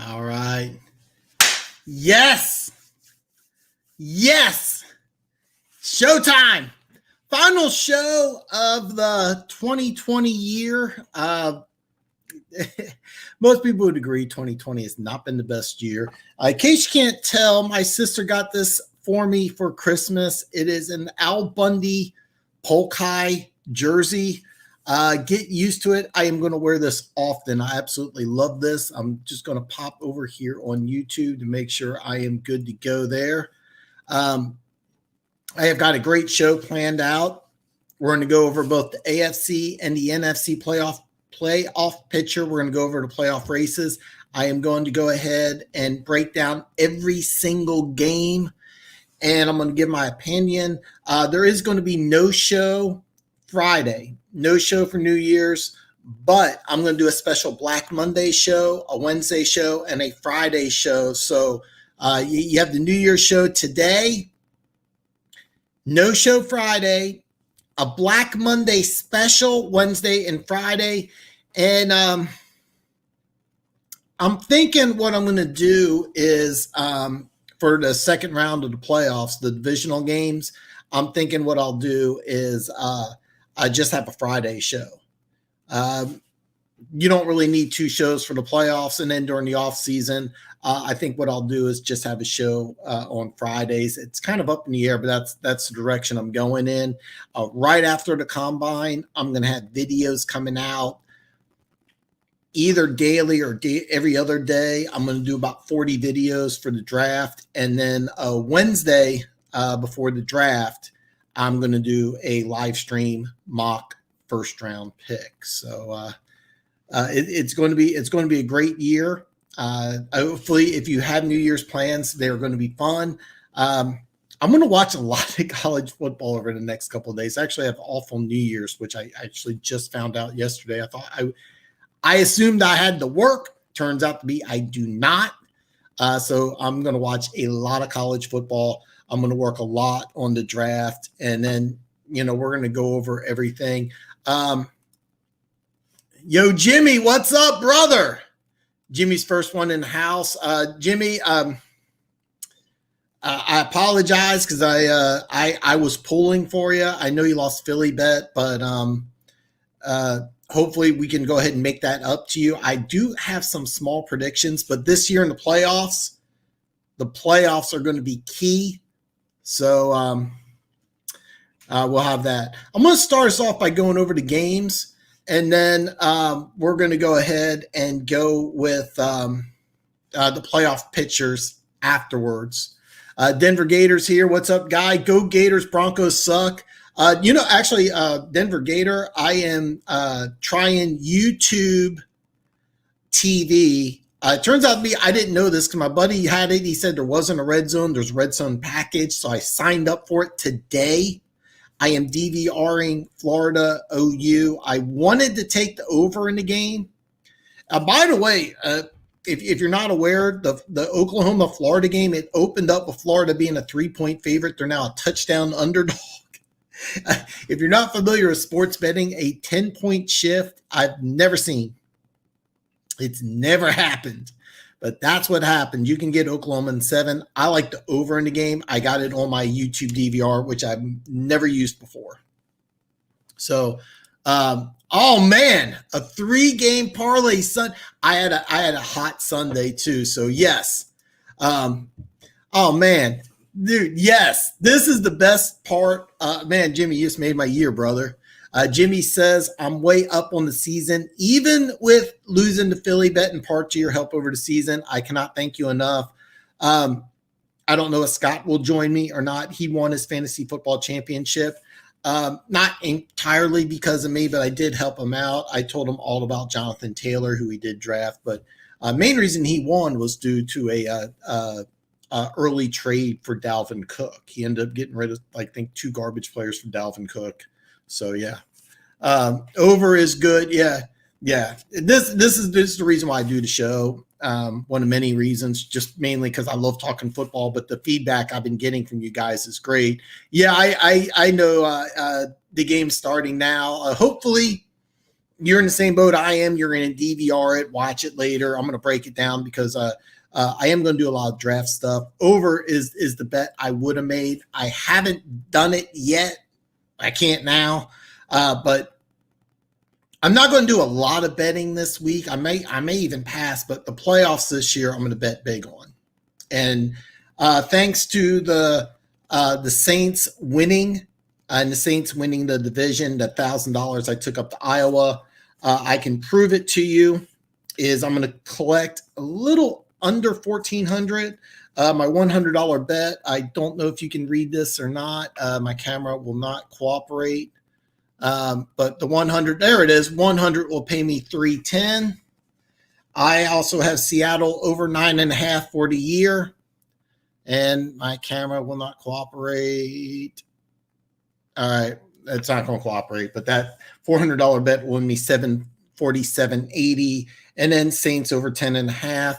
All right. Yes. Yes. Showtime. Final show of the 2020 year. Most people would agree 2020 has not been the best year. In case you can't tell, my sister got this for me for Christmas. It is an Al Bundy polka jersey. Get used to it. I am going to wear this often. I absolutely love this. I'm just going to pop over here on YouTube to make sure I am good to go there. I have got a great show planned out. We're going to go over both the AFC and the NFC playoff picture. We're going to go over the playoff races. I am going to go ahead and break down every single game, and I'm going to give my opinion. There is going to be no show Friday, no show for New Year's, but I'm going to do a special Black Monday show, a Wednesday show, and a Friday show. So you have the New Year's show today, no show Friday, a Black Monday special Wednesday and Friday. And I'm thinking what I'm going to do is for the second round of the playoffs, the divisional games, I'm thinking what I'll do is I just have a Friday show. You don't really need two shows for the playoffs. And then during the off season, I think what I'll do is just have a show on Fridays. It's kind of up in the air, but that's the direction I'm going in. Right after the combine, I'm going to have videos coming out either daily or every other day. I'm going to do about 40 videos for the draft. And then Wednesday before the draft, I'm going to do a live stream mock first round pick. So it's going to be a great year. Hopefully, if you have New Year's plans, they're going to be fun. I'm going to watch a lot of college football over the next couple of days. Actually, I have awful New Year's, which I actually just found out yesterday. I assumed I had to work. Turns out to be I do not. So I'm going to watch a lot of college football. I'm going to work a lot on the draft, and then we're going to go over everything. Yo, Jimmy, what's up, brother? Jimmy's first one in the house. Jimmy, I apologize because I was pulling for you. I know you lost Philly bet, but hopefully we can go ahead and make that up to you. I do have some small predictions, but this year in the playoffs are going to be key. So we'll have that. I'm going to start us off by going over the games. And then we're going to go ahead and go with the playoff pictures afterwards. Denver Gators here. What's up, guy? Go Gators. Broncos suck. Actually, Denver Gator, I am trying YouTube TV. It turns out to be, I didn't know this because my buddy had it. He said there wasn't a red zone. There's a red zone package. So I signed up for it today. I am DVRing Florida OU. I wanted to take the over in the game. By the way, if you're not aware, the Oklahoma-Florida game, it opened up with Florida being a 3-point favorite. They're now a touchdown underdog. If you're not familiar with sports betting, a 10-point shift I've never seen. It's never happened. But that's what happened. You can get Oklahoma in 7. I like the over in the game. I got it on my YouTube DVR, which I've never used before. So, oh man, a 3-game parlay. I had a hot Sunday too. So yes. Oh man, dude. Yes, this is the best part. Man, Jimmy, you just made my year, brother. Jimmy says, I'm way up on the season. Even with losing to Philly bet in part to your help over the season, I cannot thank you enough. I don't know if Scott will join me or not. He won his fantasy football championship. Not entirely because of me, but I did help him out. I told him all about Jonathan Taylor, who he did draft. But main reason he won was due to a early trade for Dalvin Cook. He ended up getting rid of, I think, 2 garbage players for Dalvin Cook. So yeah, over is good. Yeah. This is the reason why I do the show. One of many reasons, just mainly because I love talking football. But the feedback I've been getting from you guys is great. Yeah, I know the game's starting now. Hopefully, you're in the same boat I am. You're going to DVR it, watch it later. I'm going to break it down because I am going to do a lot of draft stuff. Over is the bet I would have made. I haven't done it yet. I can't now, but I'm not going to do a lot of betting this week. I may even pass, but the playoffs this year I'm going to bet big on. And thanks to the Saints winning and the Saints winning the division, the $1,000 I took up to Iowa, I can prove it to you. Is I'm going to collect a little under $1,400. My $100 bet. I don't know if you can read this or not. My camera will not cooperate. But the 100, there it is. 100 will pay me $310. I also have Seattle over 9.5 for the year, and my camera will not cooperate. All right, it's not going to cooperate, but that $400 bet will win me $747.80, and then Saints over 10.5.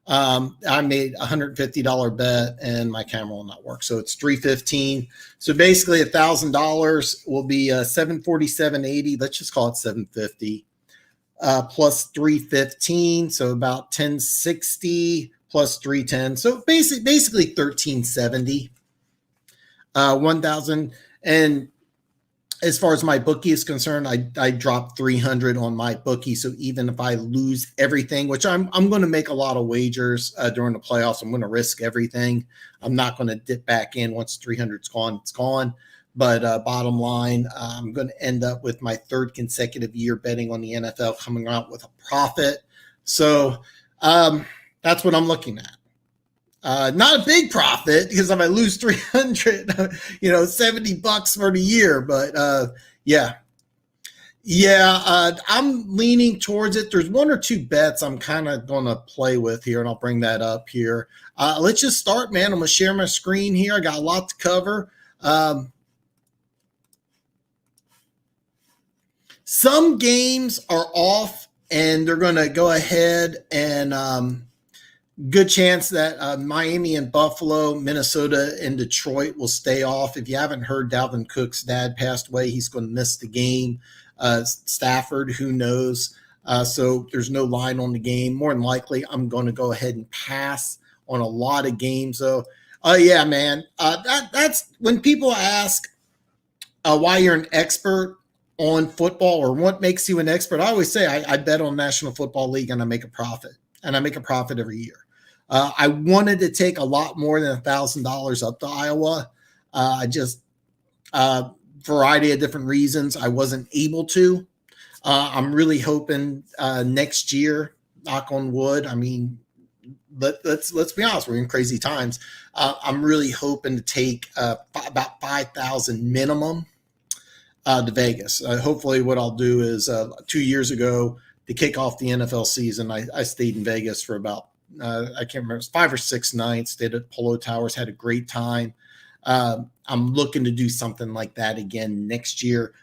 I made a $150 bet and my camera will not work. So it's $315. So basically $1,000 will be $747.80. Let's just call it $750 plus $315. So about $1060 plus $310. So basically $1370. 1,000. And as far as my bookie is concerned, I dropped $300 on my bookie. So even if I lose everything, which I'm going to make a lot of wagers during the playoffs, I'm going to risk everything. I'm not going to dip back in once 300's gone. It's gone. But bottom line, I'm going to end up with my third consecutive year betting on the NFL coming out with a profit. So that's what I'm looking at. Not a big profit because if I lose 300, $70 for the year. But yeah, I'm leaning towards it. There's one or two bets I'm kind of going to play with here, and I'll bring that up here. Let's just start, man. I'm going to share my screen here. I got a lot to cover. Some games are off, and they're going to go ahead and good chance that Miami and Buffalo, Minnesota, and Detroit will stay off. If you haven't heard, Dalvin Cook's dad passed away. He's going to miss the game. Stafford, who knows? So there's no line on the game. More than likely, I'm going to go ahead and pass on a lot of games. So, yeah, man. That's when people ask why you're an expert on football or what makes you an expert. I always say I bet on National Football League and I make a profit. And I make a profit every year. I wanted to take a lot more than $1,000 up to Iowa. I just, variety of different reasons, I wasn't able to. I'm really hoping next year, knock on wood. I mean, let's be honest, we're in crazy times. I'm really hoping to take about 5,000 minimum to Vegas. Hopefully, what I'll do is 2 years ago, to kick off the NFL season, I stayed in Vegas for about, I can't remember, 5 or 6 nights, stayed at Polo Towers, had a great time. I'm looking to do something like that again next year.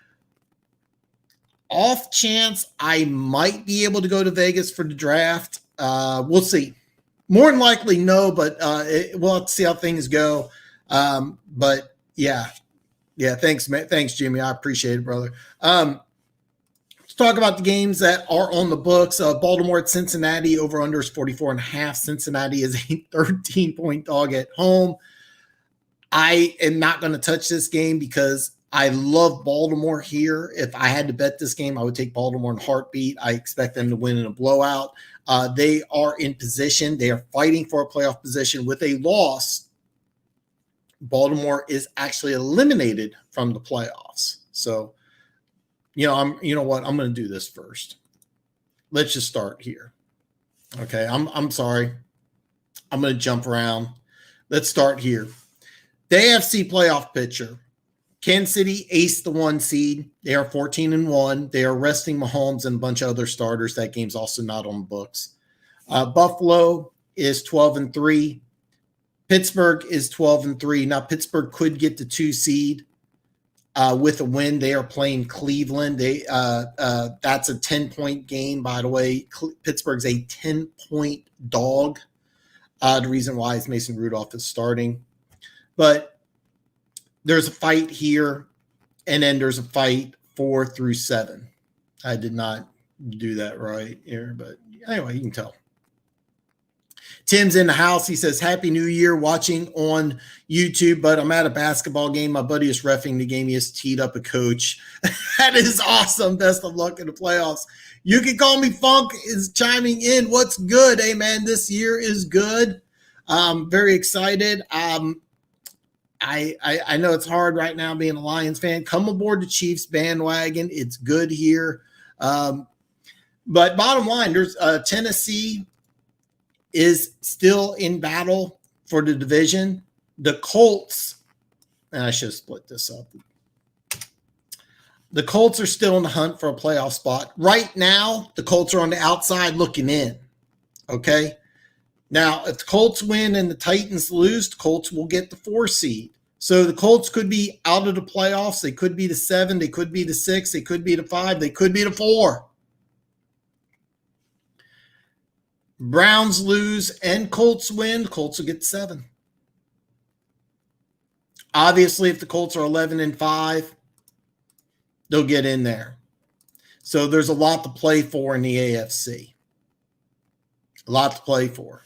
Off chance I might be able to go to Vegas for the draft. We'll see. More than likely, no, but we'll have to see how things go. But yeah, thanks, man. Thanks, Jimmy. I appreciate it, brother. Talk about the games that are on the books. Baltimore at Cincinnati, over under is 44.5. Cincinnati is a 13-point dog at home. I am not going to touch this game because I love Baltimore here. If I had to bet this game, I would take Baltimore in a heartbeat. I expect them to win in a blowout. They are in position. They are fighting for a playoff position. With a loss, Baltimore is actually eliminated from the playoffs. So, you know what? I'm going to do this first. Let's just start here. Okay. I'm sorry. I'm going to jump around. Let's start here. The AFC playoff picture. Kansas City aced the 1 seed. They are 14-1. They are resting Mahomes and a bunch of other starters. That game's also not on the books. Buffalo is 12-3. Pittsburgh is 12-3. Now Pittsburgh could get the 2 seed. With a win, they are playing Cleveland. That's a 10-point game, by the way. Pittsburgh's a 10-point dog. The reason why is Mason Rudolph is starting. But there's a fight here, and then there's a fight 4 through 7. I did not do that right here, but anyway, you can tell. Tim's in the house. He says, Happy New Year, watching on YouTube, but I'm at a basketball game. My buddy is reffing the game. He has teed up a coach. That is awesome. Best of luck in the playoffs. You can call me Funk is chiming in. What's good? Hey, man, this year is good. Very excited. I know it's hard right now being a Lions fan. Come aboard the Chiefs bandwagon. It's good here. But bottom line, there's Tennessee is still in battle for the division. The Colts, and I should have split this up. The Colts are still in the hunt for a playoff spot. Right now, the Colts are on the outside looking in. Okay? Now, if the Colts win and the Titans lose, the Colts will get the 4 seed. So the Colts could be out of the playoffs. They could be the 7. They could be the 6. They could be the 5. They could be the 4. Browns lose and Colts win. Colts will get 7. Obviously, if the Colts are 11-5, they'll get in there. So there's a lot to play for in the AFC. A lot to play for.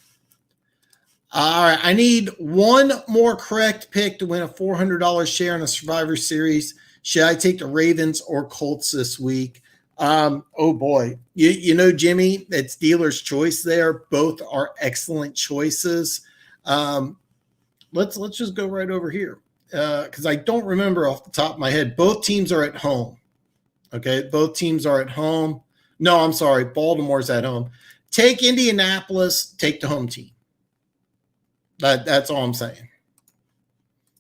All right, I need one more correct pick to win a $400 share in a Survivor Series. Should I take the Ravens or Colts this week? Oh boy, you know, Jimmy, it's dealer's choice there. Both are excellent choices. Let's just go right over here because I don't remember off the top of my head. Both teams are at home. Okay, both teams are at home. No, I'm sorry, Baltimore's at home. Take Indianapolis. Take the home team. That's all I'm saying.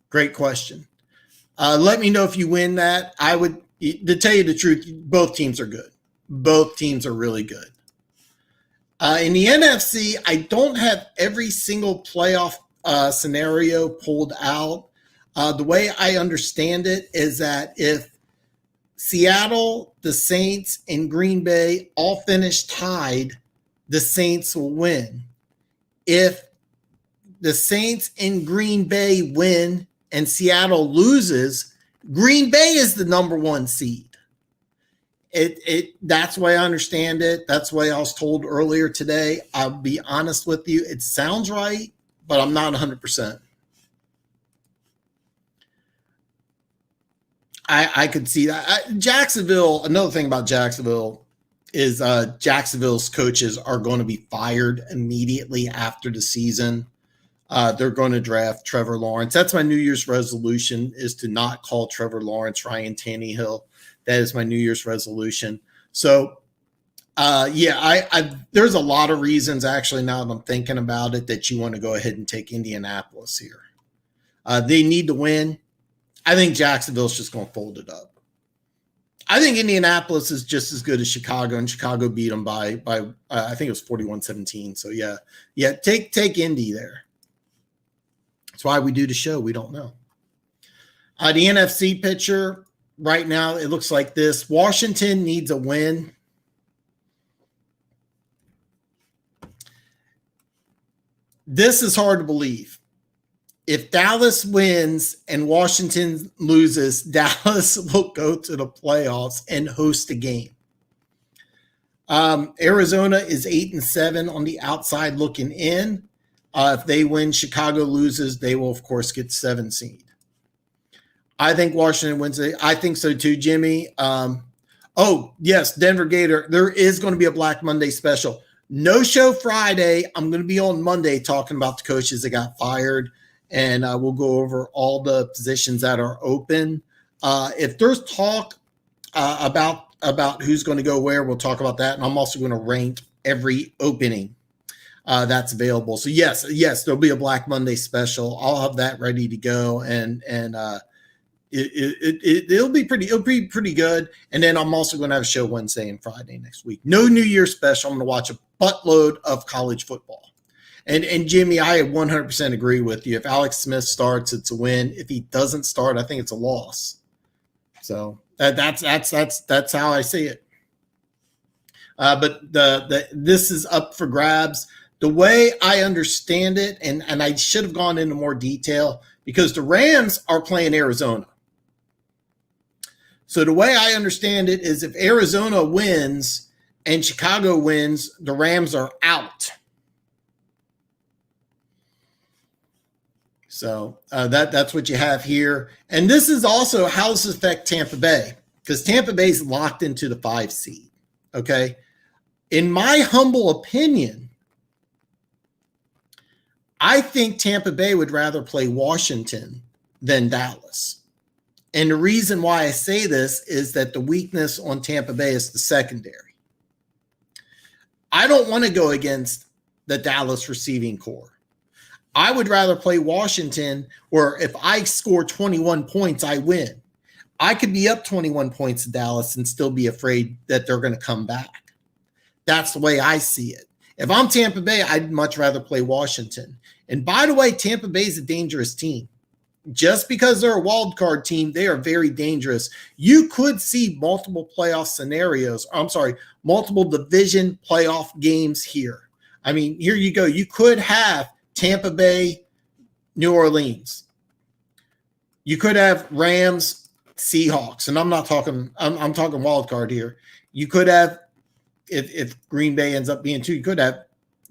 Great question. Let me know if you win that. I would. To tell you the truth, both teams are good. Both teams are really good. In the NFC, I don't have every single playoff scenario pulled out. The way I understand it is that if Seattle, the Saints, and Green Bay all finish tied, the Saints will win. If the Saints and Green Bay win and Seattle loses, Green Bay is the number 1 seed. That's the way I understand it. That's the way I was told earlier today. I'll be honest with you. It sounds right, but I'm not 100%. I could see that. Jacksonville, another thing about Jacksonville is Jacksonville's coaches are going to be fired immediately after the season. They're going to draft Trevor Lawrence. That's my New Year's resolution, is to not call Trevor Lawrence Ryan Tannehill. That is my New Year's resolution. So, there's a lot of reasons, actually, now that I'm thinking about it, that you want to go ahead and take Indianapolis here. They need to win. I think Jacksonville's just going to fold it up. I think Indianapolis is just as good as Chicago, and Chicago beat them by I think it was 41-17. So, yeah, take Indy there. That's why we do the show. We don't know. The NFC picture right now, it looks like this. Washington needs a win. This is hard to believe. If Dallas wins and Washington loses, Dallas will go to the playoffs and host a game. Arizona is 8-7 on the outside looking in. If they win, Chicago loses, they will, of course, get 7 seed. I think Washington wins it. I think so too, Jimmy. Yes, Denver Gator. There is going to be a Black Monday special. No show Friday. I'm going to be on Monday talking about the coaches that got fired, and we'll go over all the positions that are open. If there's talk about who's going to go where, we'll talk about that, and I'm also going to rank every opening that's available. So yes, there'll be a Black Monday special. I'll have that ready to go, and it'll be pretty good. And then I'm also going to have a show Wednesday and Friday next week. No New Year's special. I'm going to watch a buttload of college football. And Jimmy, I 100% agree with you. If Alex Smith starts, it's a win. If he doesn't start, I think it's a loss. So that's how I see it. But this is up for grabs. The way I understand it, and I should have gone into more detail, because the Rams are playing Arizona. So the way I understand it is if Arizona wins and Chicago wins, the Rams are out. So that's what you have here. And this is also how does this affect Tampa Bay? Because Tampa Bay is locked into the 5 seed. Okay. In my humble opinion, I think Tampa Bay would rather play Washington than Dallas. And the reason why I say this is that the weakness on Tampa Bay is the secondary. I don't want to go against the Dallas receiving core. I would rather play Washington where if I score 21 points, I win. I could be up 21 points to Dallas and still be afraid that they're going to come back. That's the way I see it. If I'm Tampa Bay, I'd much rather play Washington. And by the way, Tampa Bay is a dangerous team. Just because they're a wild card team, they are very dangerous. You could see multiple playoff scenarios. Multiple division playoff games here. I mean, here you go. You could have Tampa Bay, New Orleans. You could have Rams, Seahawks. And I'm not talking, I'm talking wild card here. You could have, if Green Bay ends up being 2, you could have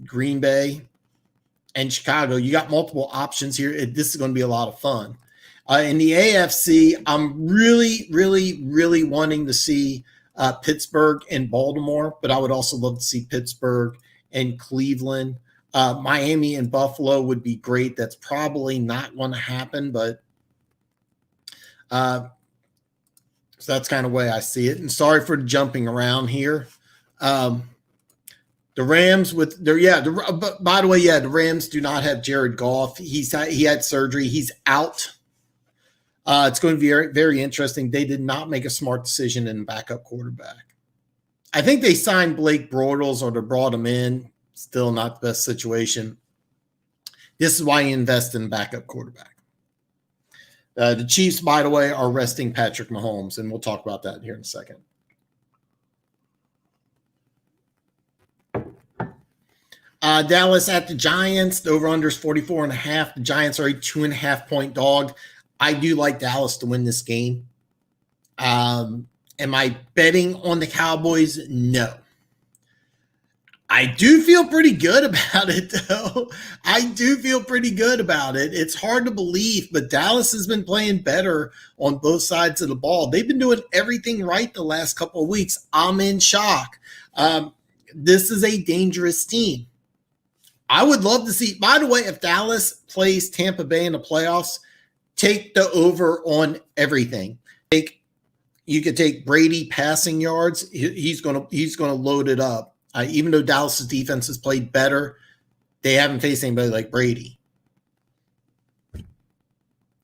Green Bay and Chicago. You got multiple options here. This is going to be a lot of fun. In the AFC, I'm really, really, really wanting to see Pittsburgh and Baltimore, but I would also love to see Pittsburgh and Cleveland. Miami and Buffalo would be great. That's probably not going to happen, but so that's kind of the way I see it. And sorry for the jumping around here. The Rams with their by the way, the Rams do not have Jared Goff. He had surgery. He's out. It's going to be very, very interesting. They did not make a smart decision in backup quarterback. I think they signed Blake Bortles or they brought him in. Still not the best situation. This is why you invest in backup quarterback. The Chiefs, by the way, are resting Patrick Mahomes, and we'll talk about that here in a second. Dallas at the Giants. The over-under is 44.5. The Giants are a 2.5-point dog. I do like Dallas to win this game. Am I betting on the Cowboys? No. I do feel pretty good about it, though. I do feel pretty good about it. It's hard to believe, but Dallas has been playing better on both sides of the ball. They've been doing everything right the last couple of weeks. I'm in shock. This is a dangerous team. I would love to see, by the way, if Dallas plays Tampa Bay in the playoffs, take the over on everything. You could take Brady passing yards. He's going to load it up. Even though Dallas's defense has played better, they haven't faced anybody like Brady.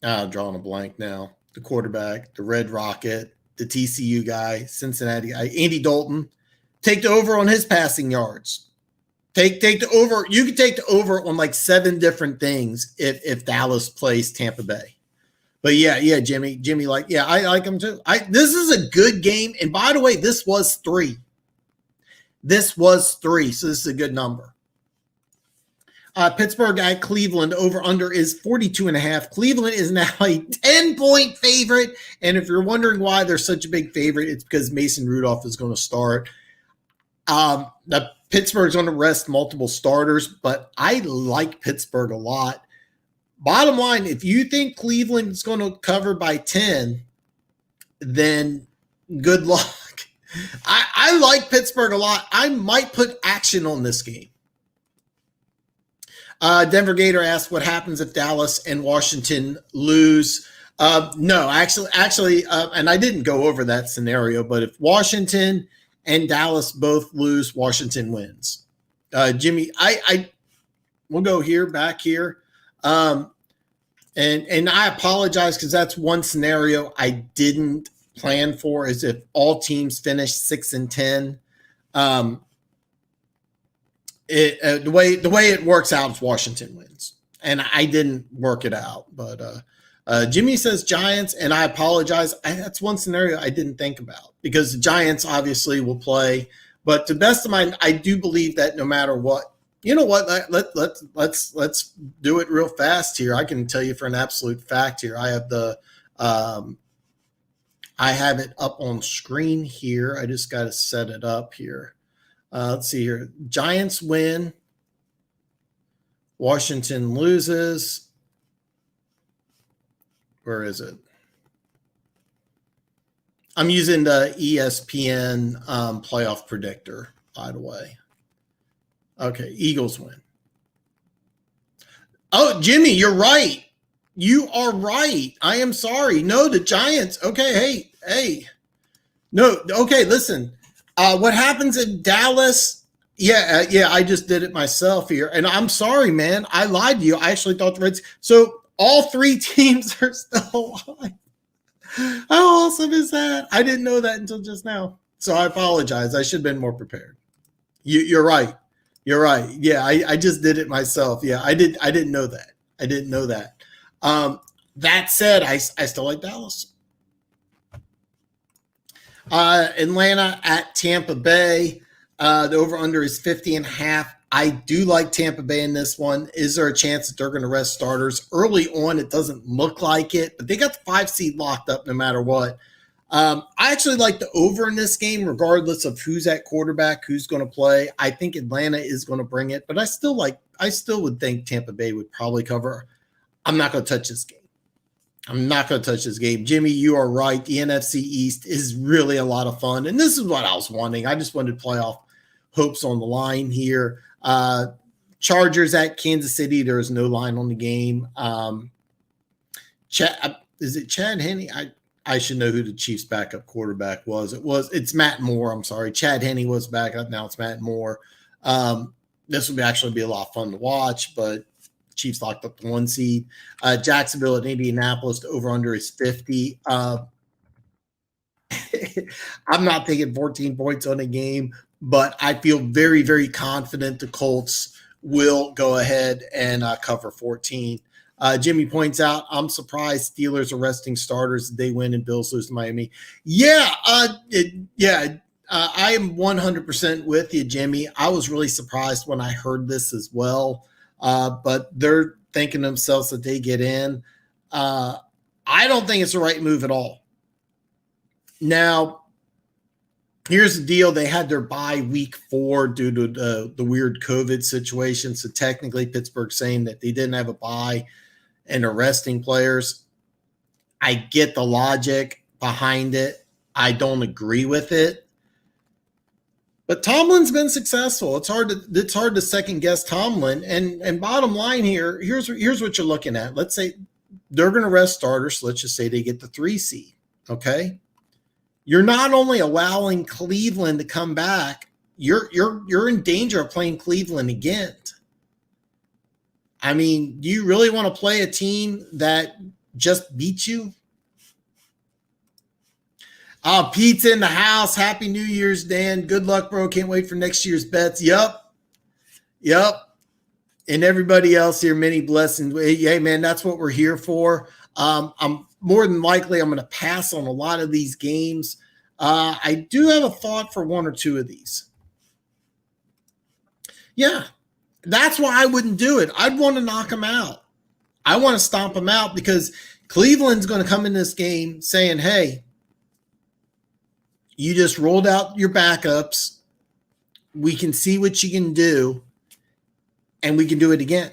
I'm drawing a blank now. The quarterback, the Red Rocket, the TCU guy, Cincinnati guy, Andy Dalton. Take the over on his passing yards. Take the over. You could take the over on like 7 different things if Dallas plays Tampa Bay. But yeah, Jimmy, I like him too. This is a good game. And by the way, this was 3. This was 3, so this is a good number. Pittsburgh at Cleveland, over-under is 42.5. Cleveland is now a 10-point favorite, and if you're wondering why they're such a big favorite, it's because Mason Rudolph is going to start. The Pittsburgh's going to rest multiple starters, but I like Pittsburgh a lot. Bottom line, if you think Cleveland's going to cover by 10, then good luck. I like Pittsburgh a lot. I might put action on this game. Denver Gator asked what happens if Dallas and Washington lose. No, actually, and I didn't go over that scenario, but if Washington and Dallas both lose, Washington wins. Jimmy, we'll go back here. And I apologize because that's one scenario I didn't plan for is if all teams finish 6-10. The way it works out is Washington wins, and I didn't work it out. But Jimmy says Giants, and I apologize. That's one scenario I didn't think about because the Giants obviously will play. But to the best of my, I do believe that no matter what, you know what? Let's do it real fast here. I can tell you for an absolute fact here. I have I have it up on screen here. I just got to set it up here. Let's see here. Giants win. Washington loses. Where is it? I'm using the ESPN playoff predictor, by the way. Okay, Eagles win. Oh, Jimmy, you're right. You are right. I am sorry. No, the Giants. Okay, hey. No, okay, listen. What happens in Dallas? Yeah, I just did it myself here. And I'm sorry, man. I lied to you. I actually thought the Reds. So all three teams are still alive. How awesome is that? I didn't know that until just now. So I apologize. I should have been more prepared. You're right. You're right. Yeah, I just did it myself. Yeah, I didn't know that. I didn't know that. That said, I still like Dallas. Atlanta at Tampa Bay. The over-under is 50.5. I do like Tampa Bay in this one. Is there a chance that they're going to rest starters? Early on, it doesn't look like it, but they got the 5 seed locked up no matter what. I actually like the over in this game, regardless of who's at quarterback, who's going to play. I think Atlanta is going to bring it, but I still would think Tampa Bay would probably cover. I'm not going to touch this game. Jimmy, you are right. The NFC East is really a lot of fun, and this is what I was wanting. I just wanted playoff hopes on the line here. Chargers at Kansas City. There is no line on the game. Is it Chad Henne? I should know who the Chiefs' backup quarterback was. It's Matt Moore. I'm sorry. Chad Henne was backup. Now it's Matt Moore. This would actually be a lot of fun to watch, but Chiefs locked up the 1 seed. Jacksonville at Indianapolis. The over-under is 50. I'm not taking 14 points on a game, but I feel very, very confident the Colts will go ahead and cover 14. Jimmy points out, I'm surprised Steelers are resting starters. They win and Bills lose to Miami. I am 100% with you, Jimmy. I was really surprised when I heard this as well. But they're thinking to themselves that they get in. I don't think it's the right move at all. Now, here's the deal. They had their bye week 4 due to the weird COVID situation. So technically Pittsburgh's saying that they didn't have a bye and are resting players. I get the logic behind it. I don't agree with it. But Tomlin's been successful. It's hard to second guess Tomlin. And bottom line here, here's what you're looking at. Let's say they're going to rest starters. So let's just say they get the 3 seed. Okay. You're not only allowing Cleveland to come back, you're in danger of playing Cleveland again. I mean, do you really want to play a team that just beat you? Pete's in the house. Happy New Year's, Dan. Good luck, bro. Can't wait for next year's bets. Yep. And everybody else here, many blessings. Hey, man, that's what we're here for. I'm more than likely I'm going to pass on a lot of these games. I do have a thought for 1 or 2 of these. Yeah, that's why I wouldn't do it. I'd want to knock them out. I want to stomp them out because Cleveland's going to come in this game saying, hey, you just rolled out your backups. We can see what you can do, and we can do it again.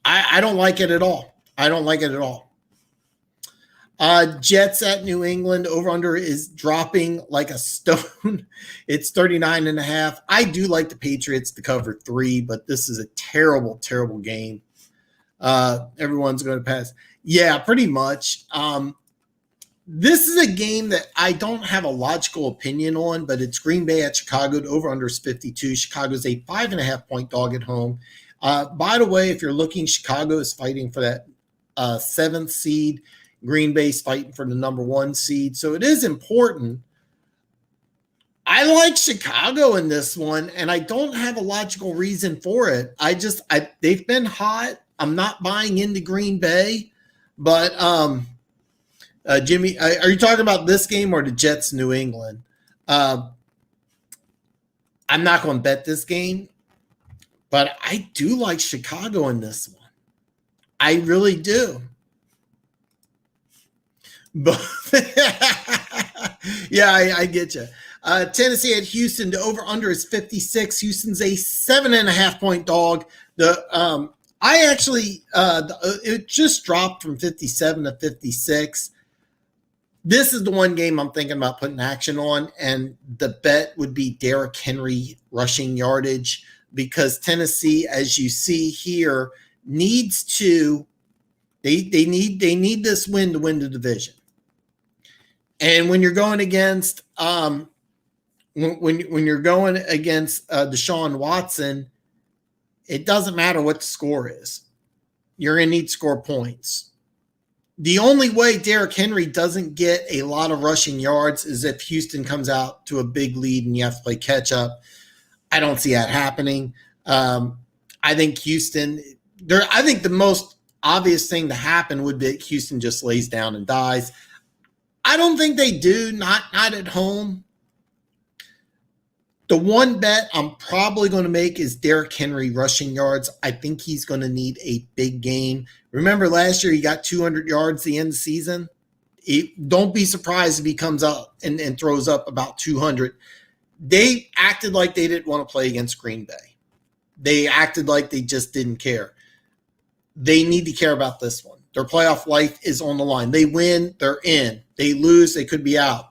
I don't like it at all. Jets at New England. Over-under is dropping like a stone. It's 39.5. I do like the Patriots to cover 3, but this is a terrible, terrible game. Everyone's going to pass. Yeah, pretty much. This is a game that I don't have a logical opinion on, but it's Green Bay at Chicago. The over-under is 52. Chicago's a 5.5-point dog at home. By the way, if you're looking, Chicago is fighting for that 7th seed. Green Bay's fighting for the number 1 seed. So it is important. I like Chicago in this one, and I don't have a logical reason for it. They've been hot. I'm not buying into Green Bay, but Jimmy, are you talking about this game or the Jets New England? I'm not going to bet this game, but I do like Chicago in this one. I really do. But Yeah, I get you. Tennessee at Houston. The over under is 56. Houston's a 7.5 point dog. I actually it just dropped from 57 to 56. This is the one game I'm thinking about putting action on, and the bet would be Derrick Henry rushing yardage, because Tennessee, as you see here, needs to they need this win to win the division. And when you're going against when you're going against Deshaun Watson, it doesn't matter what the score is. You're going to need to score points. The only way Derrick Henry doesn't get a lot of rushing yards is if Houston comes out to a big lead and you have to play catch up. I don't see that happening. I think Houston, I think the most obvious thing to happen would be Houston just lays down and dies. I don't think they do, not at home. The one bet I'm probably going to make is Derrick Henry rushing yards. I think he's going to need a big game. Remember last year he got 200 yards the end of the season? Don't be surprised if he comes out and throws up about 200. They acted like they didn't want to play against Green Bay. They acted like they just didn't care. They need to care about this one. Their playoff life is on the line. They win, they're in. They lose, they could be out.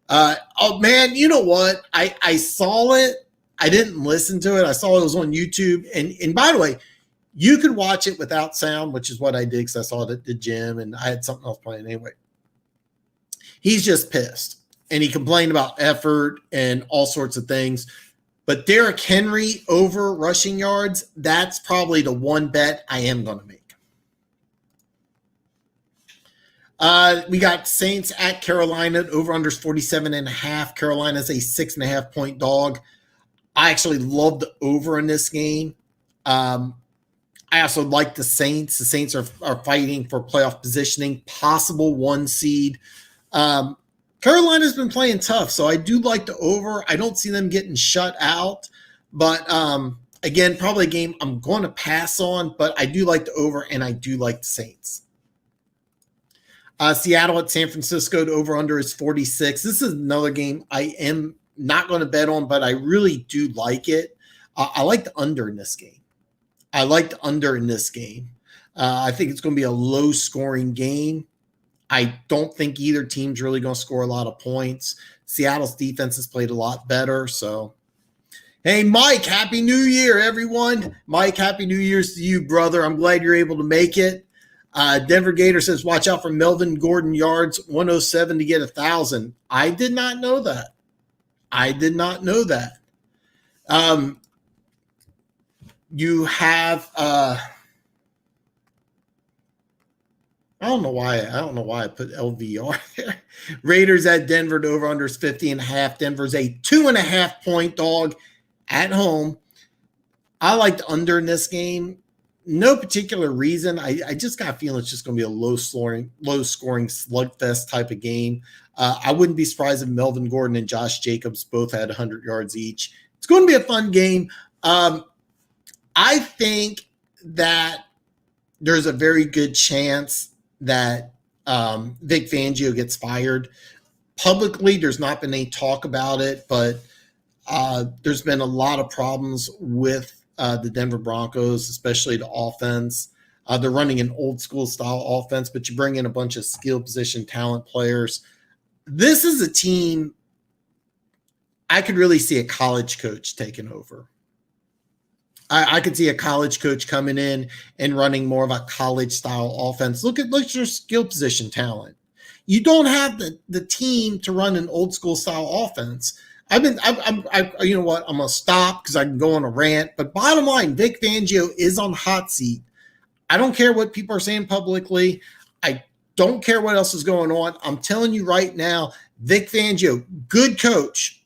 Oh, man, you know what? I saw it. I didn't listen to it. I saw it was on YouTube. And by the way, you could watch it without sound, which is what I did because I saw it at the gym and I had something else playing anyway. He's just pissed. And he complained about effort and all sorts of things. But Derrick Henry over rushing yards, that's probably the one bet I am going to make. We got Saints at Carolina. Over-under is 47.5. Carolina's a 6.5 point dog. I actually love the over in this game. I also like the Saints. The Saints are fighting for playoff positioning, possible 1 seed. Carolina's been playing tough, so I do like the over. I don't see them getting shut out. But, again, probably a game I'm going to pass on, but I do like the over, and I do like the Saints. Seattle at San Francisco, the over-under is 46. This is another game I am not going to bet on, but I really do like it. I like the under in this game. I think it's going to be a low-scoring game. I don't think either team's really going to score a lot of points. Seattle's defense has played a lot better. So, hey, Mike, Happy New Year, everyone. Mike, Happy New Year's to you, brother. I'm glad you're able to make it. Denver Gator says, watch out for Melvin Gordon yards, 107 to get 1,000. I did not know that. You have I don't know why I put LVR there. Raiders at Denver, the over-under is 50.5. Denver's a 2.5 point dog at home. I like the under in this game. No particular reason. I just got a feeling it's just going to be a low-scoring slugfest type of game. I wouldn't be surprised if Melvin Gordon and Josh Jacobs both had 100 yards each. It's going to be a fun game. I think that there's a very good chance that Vic Fangio gets fired. Publicly, there's not been any talk about it, but there's been a lot of problems with the Denver Broncos, especially the offense. They're running an old school style offense, but you bring in a bunch of skill position talent players. This is a team I could really see a college coach taking over. I could see a college coach coming in and running more of a college style offense. Look at your skill position talent. You don't have the team to run an old school style offense. You know what? I'm going to stop because I can go on a rant. But bottom line, Vic Fangio is on the hot seat. I don't care what people are saying publicly. I don't care what else is going on. I'm telling you right now, Vic Fangio, good coach,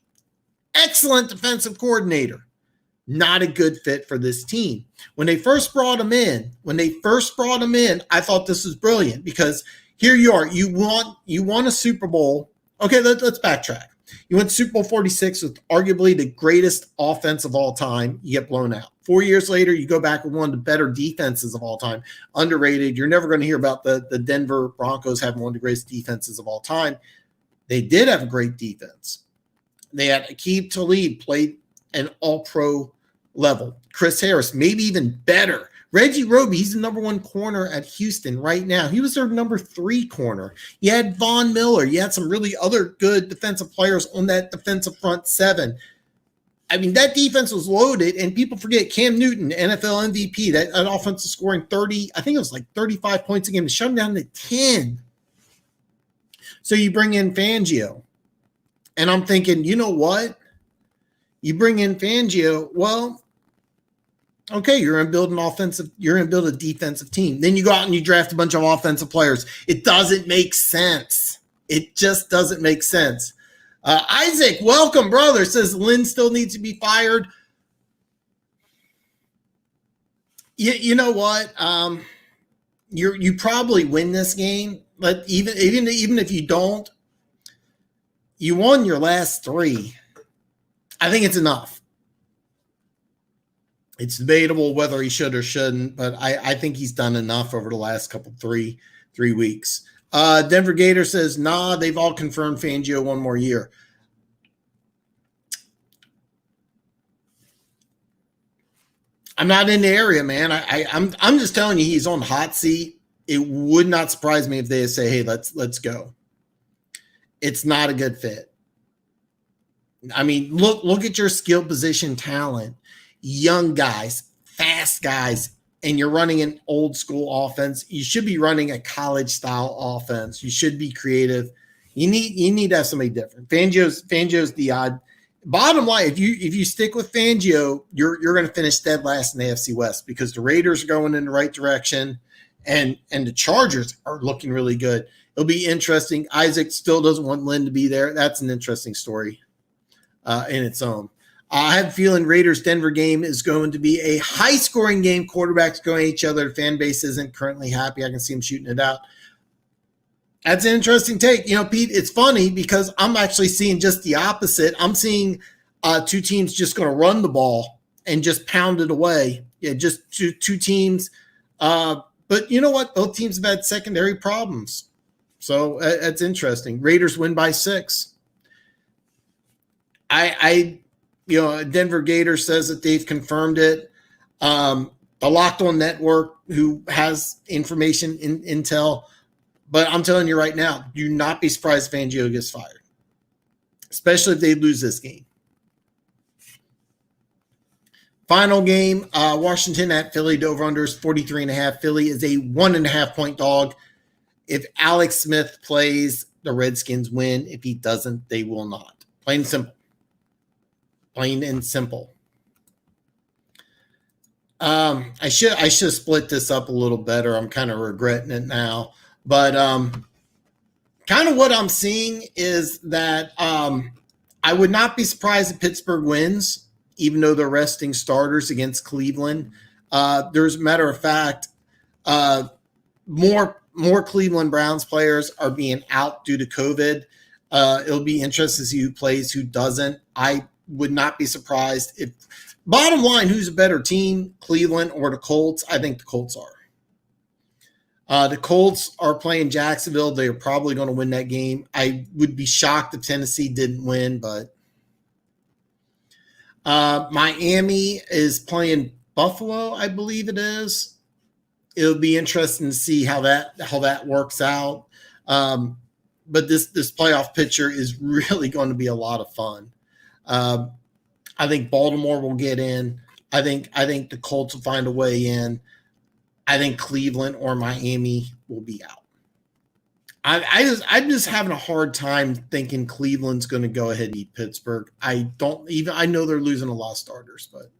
excellent defensive coordinator, not a good fit for this team. When they first brought him in, I thought this was brilliant because here you are. You won a Super Bowl. Okay, let's backtrack. You went Super Bowl 46 with arguably the greatest offense of all time. You get blown out. 4 years later, you go back with one of the better defenses of all time. Underrated. You're never going to hear about the Denver Broncos having one of the greatest defenses of all time. They did have a great defense. They had Aqib Talib, played an all-pro level. Chris Harris, maybe even better. Reggie Roby, he's the number 1 corner at Houston right now. He was their number 3 corner. You had Von Miller. You had some really other good defensive players on that defensive front 7. I mean, that defense was loaded, and people forget Cam Newton, NFL MVP, that offense is scoring 30, I think it was like 35 points a game to shut them down to 10. So you bring in Fangio, and I'm thinking, you know what? You bring in Fangio, well, okay, you're going to build a defensive team. Then you go out and you draft a bunch of offensive players. It doesn't make sense. It just doesn't make sense. Isaac, welcome, brother, says Lynn still needs to be fired. You know what? You probably win this game, but even if you don't, you won your last 3. I think it's enough. It's debatable whether he should or shouldn't, but I think he's done enough over the last couple three weeks. Denver Gator says, nah, they've all confirmed Fangio 1 more year. I'm not in the area, man. I'm just telling you, he's on the hot seat. It would not surprise me if they say, hey, let's go. It's not a good fit. I mean, look at your skill position talent. Young guys, fast guys, and you're running an old school offense. You should be running a college style offense. You should be creative. You need to have somebody different. Fangio's the odd. Bottom line, if you stick with Fangio, you're going to finish dead last in the AFC West because the Raiders are going in the right direction, and the Chargers are looking really good. It'll be interesting. Isaac still doesn't want Lynn to be there. That's an interesting story in its own. I have a feeling Raiders-Denver game is going to be a high-scoring game. Quarterbacks going at each other. The fan base isn't currently happy. I can see them shooting it out. That's an interesting take. You know, Pete, it's funny because I'm actually seeing just the opposite. I'm seeing 2 teams just going to run the ball and just pound it away. Yeah, just two teams. But you know what? Both teams have had secondary problems. So that's interesting. Raiders win by 6. Denver Gator says that they've confirmed it. The Locked On Network, who has information in intel, but I'm telling you right now, do not be surprised if Fangio gets fired, especially if they lose this game. Final game, Washington at Philly. Over-under is 43.5. Philly is a 1.5 point dog. If Alex Smith plays, the Redskins win. If he doesn't, they will not. Plain and simple. Plain and simple. I should split this up a little better. I'm kind of regretting it now. But kind of what I'm seeing is that I would not be surprised if Pittsburgh wins, even though they're resting starters against Cleveland. There's a matter of fact, more Cleveland Browns players are being out due to COVID. It'll be interesting to see who plays, who doesn't. I would not be surprised if, bottom line, who's a better team, Cleveland or the Colts? I think the Colts are. The Colts are playing Jacksonville. They are probably going to win that game. I would be shocked if Tennessee didn't win, but Miami is playing Buffalo, I believe it is. It'll be interesting to see how that works out. But this playoff picture is really going to be a lot of fun. I think Baltimore will get in. I think the Colts will find a way in. I think Cleveland or Miami will be out. I'm just having a hard time thinking Cleveland's going to go ahead and beat Pittsburgh. I know they're losing a lot of starters, but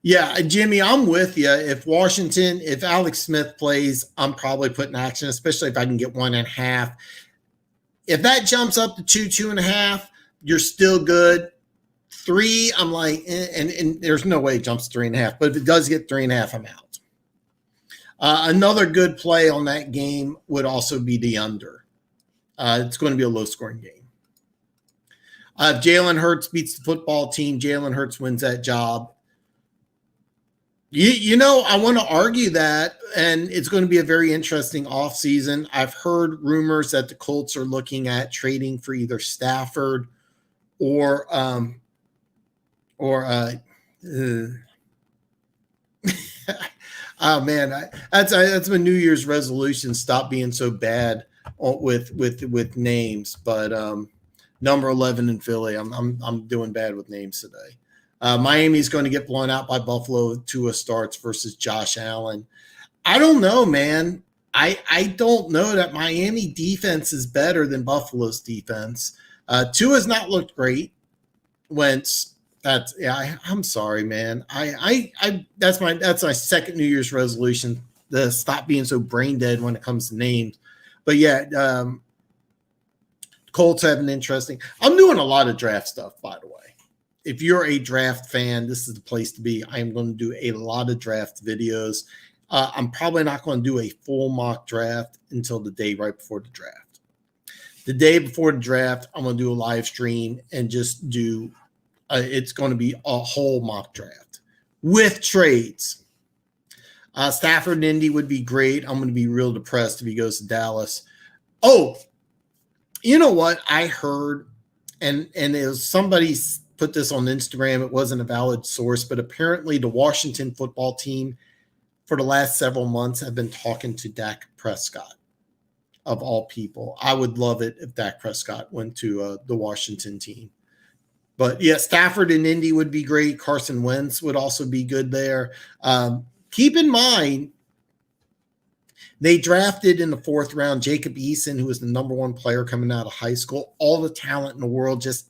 yeah, Jimmy, I'm with you. If Alex Smith plays, I'm probably putting action, especially if I can get 1.5. If that jumps up to 2.5, you're still good. 3, I'm like, and there's no way it jumps to 3.5. But if it does get 3.5, I'm out. Another good play on that game would also be the under. It's going to be a low-scoring game. If Jalen Hurts beats the football team, Jalen Hurts wins that job. I want to argue that, and it's going to be a very interesting offseason. I've heard rumors that the Colts are looking at trading for either Stafford or or oh man, that's my New Year's resolution. Stop being so bad with names. But number 11 in Philly, I'm doing bad with names today. Miami's going to get blown out by Buffalo. Tua starts versus Josh Allen. I don't know, man. I don't know that Miami defense is better than Buffalo's defense. Tua's not looked great. Wentz. I'm sorry, man. That's my second New Year's resolution to stop being so brain dead when it comes to names. But yeah, Colts have an interesting. I'm doing a lot of draft stuff, by the way. If you're a draft fan, this is the place to be. I am going to do a lot of draft videos. I'm probably not going to do a full mock draft until the day right before the draft. The day before the draft, I'm going to do a live stream and just do. It's going to be a whole mock draft with trades. Stafford and Indy would be great. I'm going to be real depressed if he goes to Dallas. Oh, you know what I heard, and it was somebody put this on Instagram. It wasn't a valid source, but apparently the Washington football team for the last several months have been talking to Dak Prescott, of all people. I would love it if Dak Prescott went to the Washington team. But yeah, Stafford and Indy would be great. Carson Wentz would also be good there. Keep in mind, they drafted in the 4th round Jacob Eason, who was the number 1 player coming out of high school. All the talent in the world, just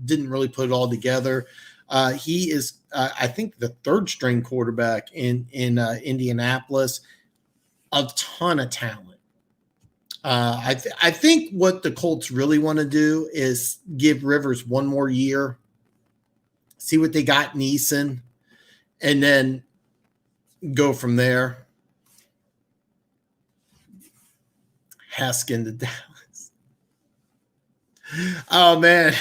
didn't really put it all together. He is, I think, the 3rd string quarterback in Indianapolis. A ton of talent. I think what the Colts really want to do is give Rivers one more year, see what they got in Eason, and then go from there. Haskin to Dallas. Oh man.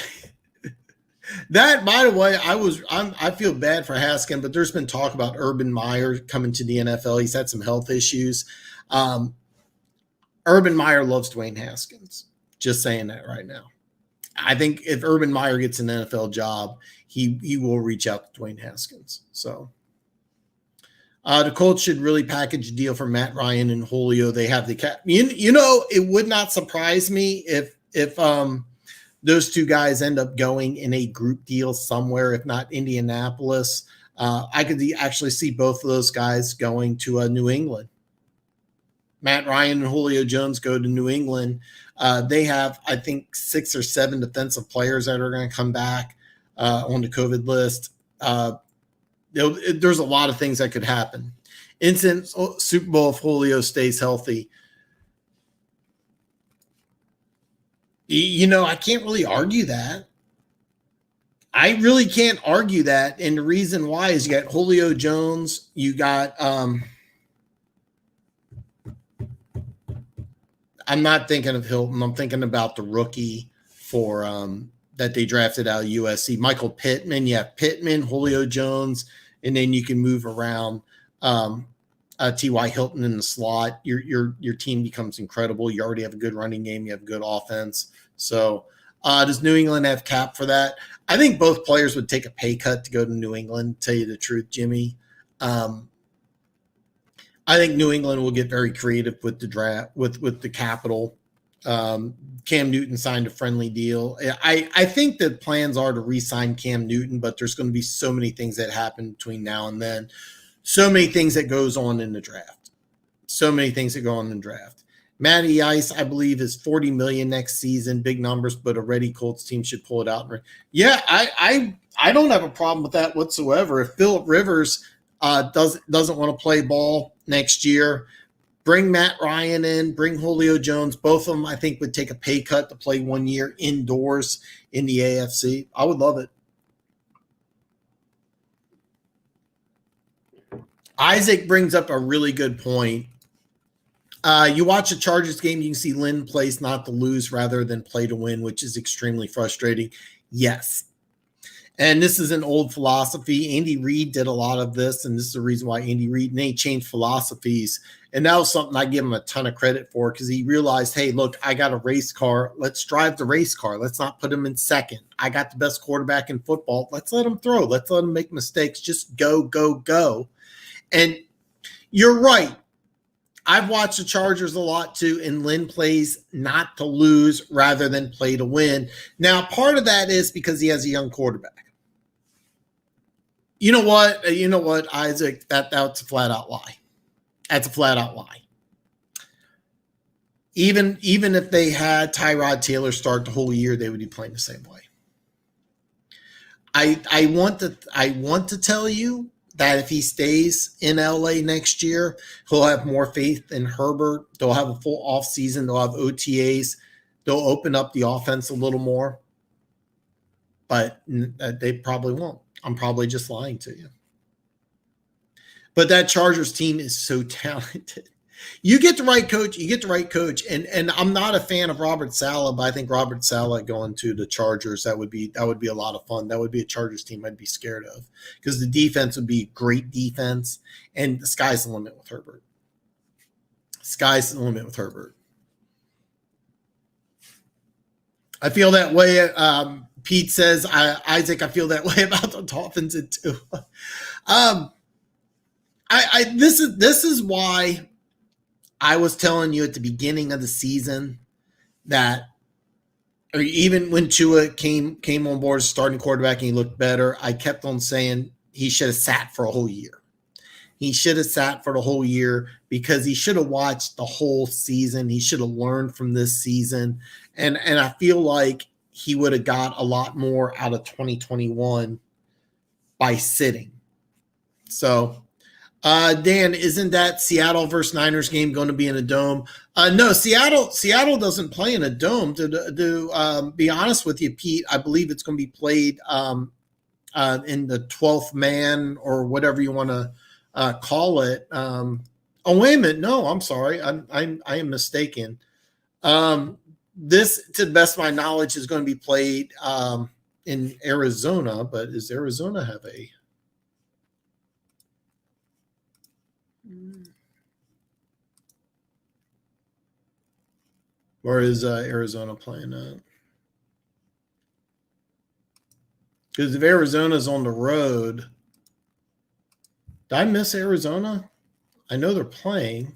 That, by the way, I feel bad for Haskin, but there's been talk about Urban Meyer coming to the NFL. He's had some health issues. Urban Meyer loves Dwayne Haskins. Just saying that right now. I think if Urban Meyer gets an NFL job, he will reach out to Dwayne Haskins. So the Colts should really package a deal for Matt Ryan and Julio. They have the cap. It would not surprise me if those two guys end up going in a group deal somewhere, if not Indianapolis. I could actually see both of those guys going to New England. Matt Ryan and Julio Jones go to New England. They have, I think, 6 or 7 defensive players that are going to come back on the COVID list. There's a lot of things that could happen. Instant Super Bowl if Julio stays healthy. I can't really argue that. I really can't argue that. And the reason why is you got Julio Jones, you got I'm not thinking of Hilton. I'm thinking about the rookie for that they drafted out of USC, Michael Pittman. You have Pittman, Julio Jones, and then you can move around T.Y. Hilton in the slot. Your team becomes incredible. You already have a good running game. You have a good offense. So does New England have cap for that? I think both players would take a pay cut to go to New England, tell you the truth, Jimmy. I think New England will get very creative with the draft, with the capital. Cam Newton signed a friendly deal. I think the plans are to re-sign Cam Newton, but there's going to be so many things that happen between now and then. So many things that goes on in the draft. So many things that go on in the draft. Matty Ice, I believe, is $40 million next season. Big numbers, but a ready Colts team should pull it out. Yeah, I don't have a problem with that whatsoever. If Phillip Rivers doesn't want to play ball next year, bring Matt Ryan in, bring Julio Jones. Both of them, I think, would take a pay cut to play 1 year indoors in the AFC. I would love it. Isaac brings up a really good point. You watch a Chargers game, you can see Lynn plays not to lose rather than play to win, which is extremely frustrating. Yes. And this is an old philosophy. Andy Reid did a lot of this, and this is the reason why Andy Reid and they changed philosophies. And that was something I give him a ton of credit for, because he realized, hey, look, I got a race car. Let's drive the race car. Let's not put him in second. I got the best quarterback in football. Let's let him throw. Let's let him make mistakes. Just go, go, go. And you're right. I've watched the Chargers a lot too, and Lynn plays not to lose rather than play to win. Now, part of that is because he has a young quarterback. You know what, Isaac? That's a flat out lie. That's a flat out lie. Even if they had Tyrod Taylor start the whole year, they would be playing the same way. I want to tell you that if he stays in LA next year, he'll have more faith in Herbert. They'll have a full offseason. They'll have OTAs. They'll open up the offense a little more. But they probably won't. I'm probably just lying to you. But that Chargers team is so talented. You get the right coach, And I'm not a fan of Robert Saleh, but I think Robert Saleh going to the Chargers, that would be a lot of fun. That would be a Chargers team I'd be scared of, because the defense would be great defense, and the sky's the limit with Herbert. Sky's the limit with Herbert. I feel that way. Pete says, Isaac, I feel that way about the Dolphins too. This is why I was telling you at the beginning of the season that, or even when Tua came on board as starting quarterback and he looked better, I kept on saying he should have sat for a whole year. He should have sat for the whole year, because he should have watched the whole season. He should have learned from this season. And I feel like he would have got a lot more out of 2021 by sitting. So, Dan, isn't that Seattle versus Niners game going to be in a dome? No, Seattle doesn't play in a dome. To be honest with you, Pete, I believe it's going to be played in the 12th man, or whatever you want to call it. Oh, wait a minute. No, I'm sorry. I am mistaken. This, to the best of my knowledge, is going to be played in Arizona, but does Arizona have a... Where is Arizona playing at? Because if Arizona's on the road, did I miss Arizona? I know they're playing.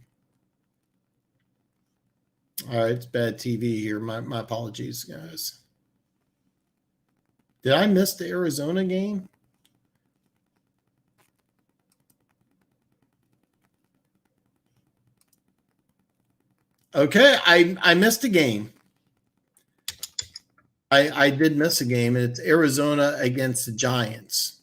All right, it's bad TV here. My apologies, guys. Did I miss the Arizona game? Okay, I missed a game. I did miss a game, and it's Arizona against the Giants.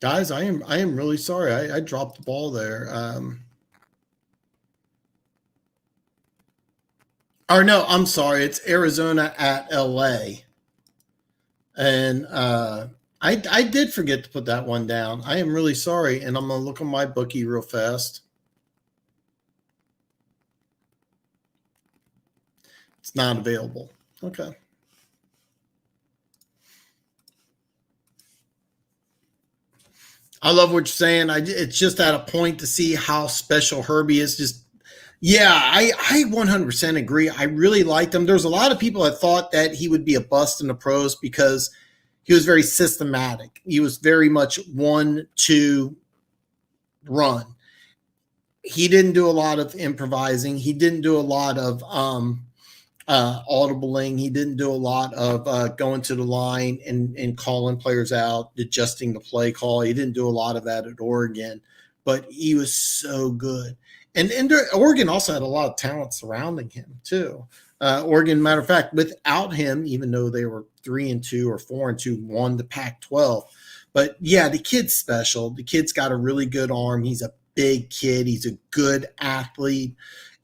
Guys, I am really sorry. I dropped the ball there. Or no, I'm sorry. It's Arizona at LA. And I did forget to put that one down. I am really sorry. And I'm going to look on my bookie real fast. It's not available. Okay. I love what you're saying. It's just at a point to see how special Herbie is. Just, yeah, I 100% agree. I really liked him. There's a lot of people that thought that he would be a bust in the pros because he was very systematic. He was very much 1-2 run. He didn't do a lot of improvising. He didn't do a lot of audibling. He didn't do a lot of going to the line and calling players out, adjusting the play call. He didn't do a lot of that at Oregon, but he was so good. And Oregon also had a lot of talent surrounding him too. Oregon, matter of fact, without him, even though they were 3-2 or 4-2, won the Pac-12. But yeah, the kid's special. The kid's got a really good arm. He's a big kid. He's a good athlete.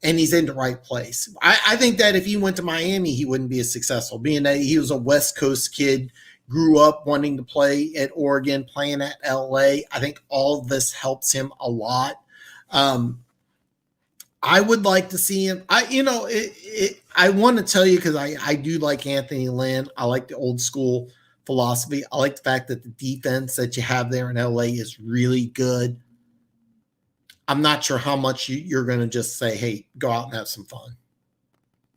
And he's in the right place. I think that if he went to Miami, he wouldn't be as successful. Being that he was a West Coast kid, grew up wanting to play at Oregon, playing at LA, I think all of this helps him a lot. I would like to see him. I want to tell you because I do like Anthony Lynn. I like the old school philosophy. I like the fact that the defense that you have there in LA is really good. I'm not sure how much you're going to just say, hey, go out and have some fun.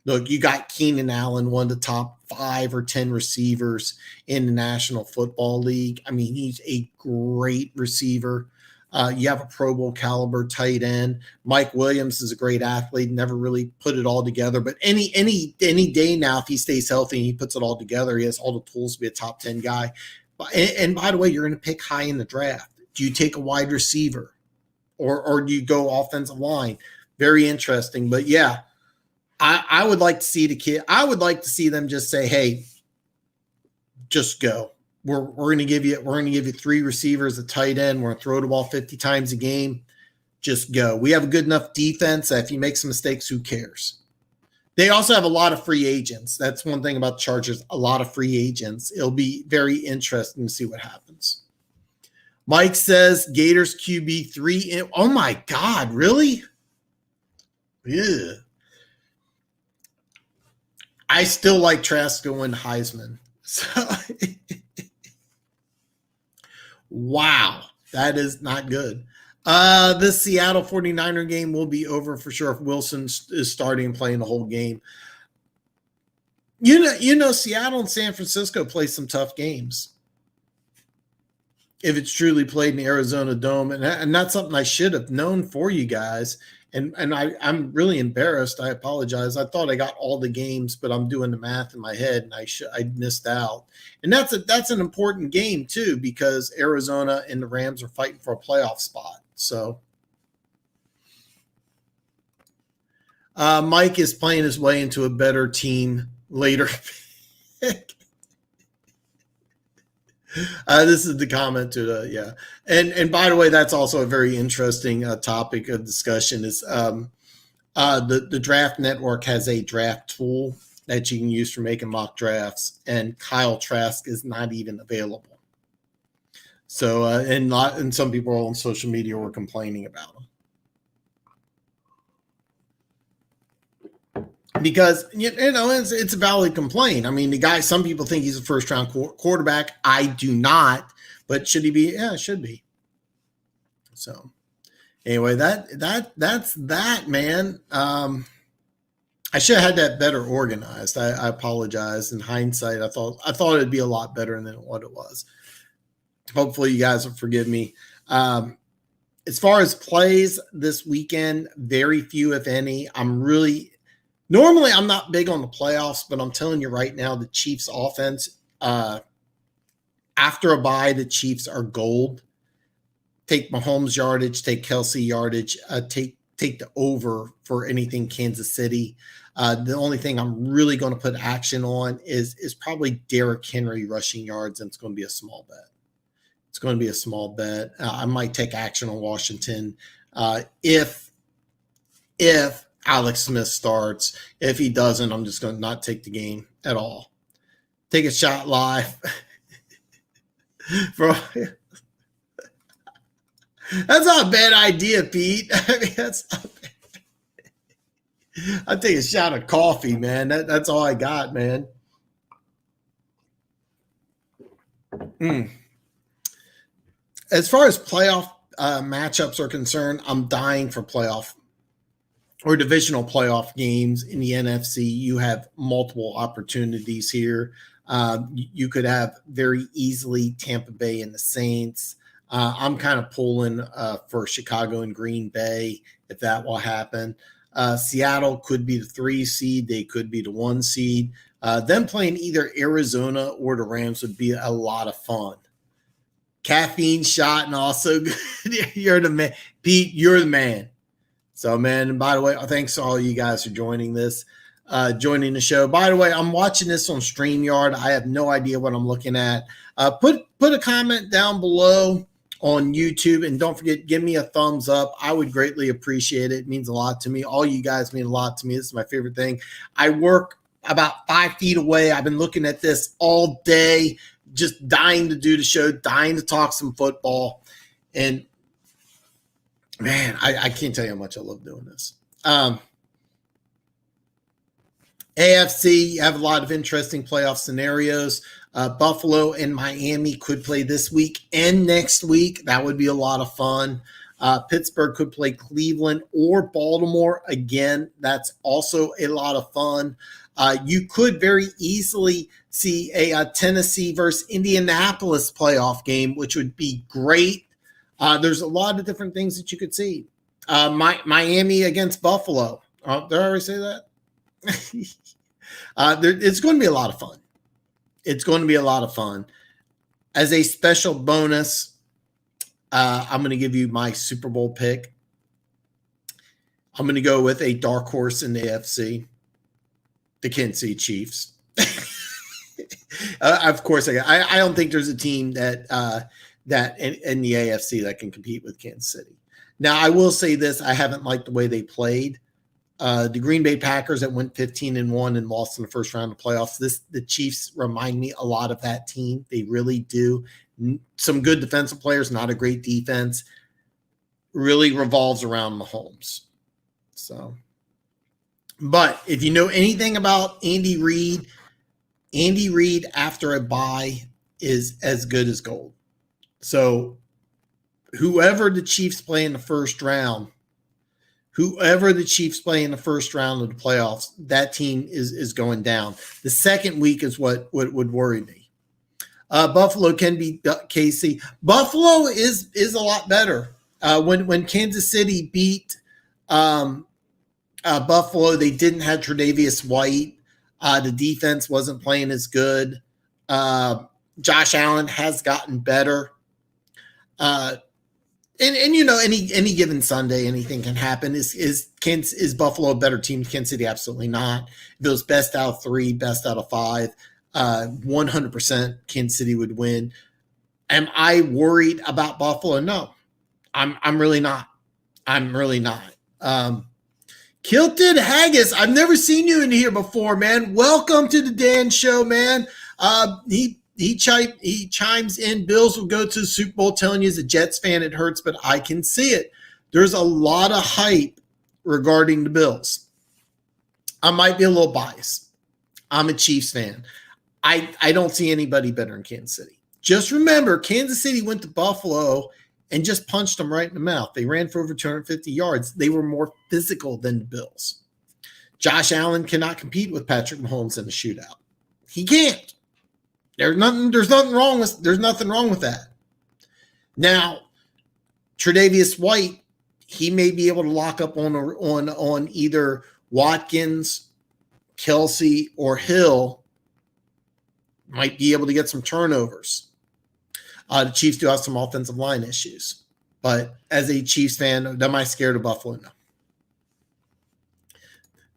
Look, you got Keenan Allen, one of the top 5 or 10 receivers in the National Football League. I mean, he's a great receiver. You have a Pro Bowl caliber tight end. Mike Williams is a great athlete, never really put it all together. But any day now, if he stays healthy and he puts it all together, he has all the tools to be a top 10 guy. And by the way, you're going to pick high in the draft. Do you take a wide receiver or do you go offensive line? Very interesting. But yeah, I would like to see the kid. I would like to see them just say, hey, just go. We're going to give you 3 receivers, a tight end. We're going to throw the ball 50 times a game. Just go. We have a good enough defense that if he makes some mistakes, who cares? They also have a lot of free agents. That's one thing about the Chargers, a lot of free agents. It'll be very interesting to see what happens. Mike says Gators QB3. Oh, my God, really? Yeah. I still like Trask to win Heisman. So wow, that is not good. This Seattle 49er game will be over for sure if Wilson is starting and playing the whole game. You know, Seattle and San Francisco play some tough games. If it's truly played in the Arizona Dome, and that's something I should have known for you guys. And I'm really embarrassed. I apologize. I thought I got all the games, but I'm doing the math in my head, and I missed out. And that's an important game too, because Arizona and the Rams are fighting for a playoff spot. So Mike is playing his way into a better team later. This is the comment to the, yeah. And by the way, that's also a very interesting topic of discussion is the Draft Network has a draft tool that you can use for making mock drafts, and Kyle Trask is not even available. So, and some people on social media were complaining about him. Because, you know, it's a valid complaint. I mean, the guy, some people think he's a first-round quarterback. I do not. But should he be? Yeah, it should be. So, anyway, that's that, man. I should have had that better organized. I apologize. In hindsight, I thought it'd be a lot better than what it was. Hopefully, you guys will forgive me. As far as plays this weekend, very few, if any. Normally, I'm not big on the playoffs, but I'm telling you right now, the Chiefs offense, after a bye, the Chiefs are gold. Take Mahomes yardage, take Kelsey yardage, take the over for anything Kansas City. The only thing I'm really going to put action on is probably Derrick Henry rushing yards, and it's going to be a small bet. It's going to be a small bet. I might take action on Washington if Alex Smith starts. If he doesn't, I'm just going to not take the game at all. Take a shot live. That's not a bad idea, Pete. I mean, that's not bad. I take a shot of coffee, man. That's all I got, man. As far as playoff matchups are concerned, I'm dying for playoff or divisional playoff games in the NFC. You have multiple opportunities here. You could have very easily Tampa Bay and the Saints. I'm kind of pulling for Chicago and Green Bay if that will happen. Seattle could be the 3 seed. They could be the 1 seed. Them playing either Arizona or the Rams would be a lot of fun. Caffeine shot and also you're the man. Pete, you're the man. So, man, and by the way, thanks to all you guys for joining the show. By the way, I'm watching this on StreamYard. I have no idea what I'm looking at. Put a comment down below on YouTube, and don't forget, give me a thumbs up. I would greatly appreciate it. It means a lot to me. All you guys mean a lot to me. This is my favorite thing. I work about 5 feet away. I've been looking at this all day, just dying to do the show, dying to talk some football. And man, I can't tell you how much I love doing this. AFC, you have a lot of interesting playoff scenarios. Buffalo and Miami could play this week and next week. That would be a lot of fun. Pittsburgh could play Cleveland or Baltimore. Again, that's also a lot of fun. You could very easily see a Tennessee versus Indianapolis playoff game, which would be great. There's a lot of different things that you could see. Miami against Buffalo. Did I already say that? It's going to be a lot of fun. It's going to be a lot of fun. As a special bonus, I'm going to give you my Super Bowl pick. I'm going to go with a dark horse in the AFC, the Kansas City Chiefs. Of course, I don't think there's a team that in the AFC that can compete with Kansas City. Now, I will say this: I haven't liked the way they played. The Green Bay Packers that went 15-1 and lost in the first round of playoffs. The Chiefs remind me a lot of that team. They really do. Some good defensive players, not a great defense. Really revolves around Mahomes. So, but if you know anything about Andy Reid after a bye is as good as gold. So, whoever the Chiefs play in the first round of the playoffs, that team is going down. The second week is what would worry me. Buffalo can beat KC. Buffalo is a lot better. When Kansas City beat Buffalo, they didn't have Tre'Davious White. The defense wasn't playing as good. Josh Allen has gotten better. And you know, any given Sunday, anything can happen. Is Buffalo a better team than Kansas City? Absolutely not. If it was best out of 3, best out of 5, 100% Kansas City would win. Am I worried about Buffalo? No, I'm really not. I'm really not. Hilton Haggis, I've never seen you in here before, man. Welcome to the Dan Show, man. He chimes in. Bills will go to the Super Bowl. Telling you as a Jets fan, it hurts, but I can see it. There's a lot of hype regarding the Bills. I might be a little biased. I'm a Chiefs fan. I don't see anybody better in Kansas City. Just remember, Kansas City went to Buffalo and just punched them right in the mouth. They ran for over 250 yards. They were more physical than the Bills. Josh Allen cannot compete with Patrick Mahomes in a shootout. He can't. There's nothing wrong with that. Now, Tre'Davious White, he may be able to lock up on either Watkins, Kelsey, or Hill. Might be able to get some turnovers. The Chiefs do have some offensive line issues, but as a Chiefs fan, am I scared of Buffalo?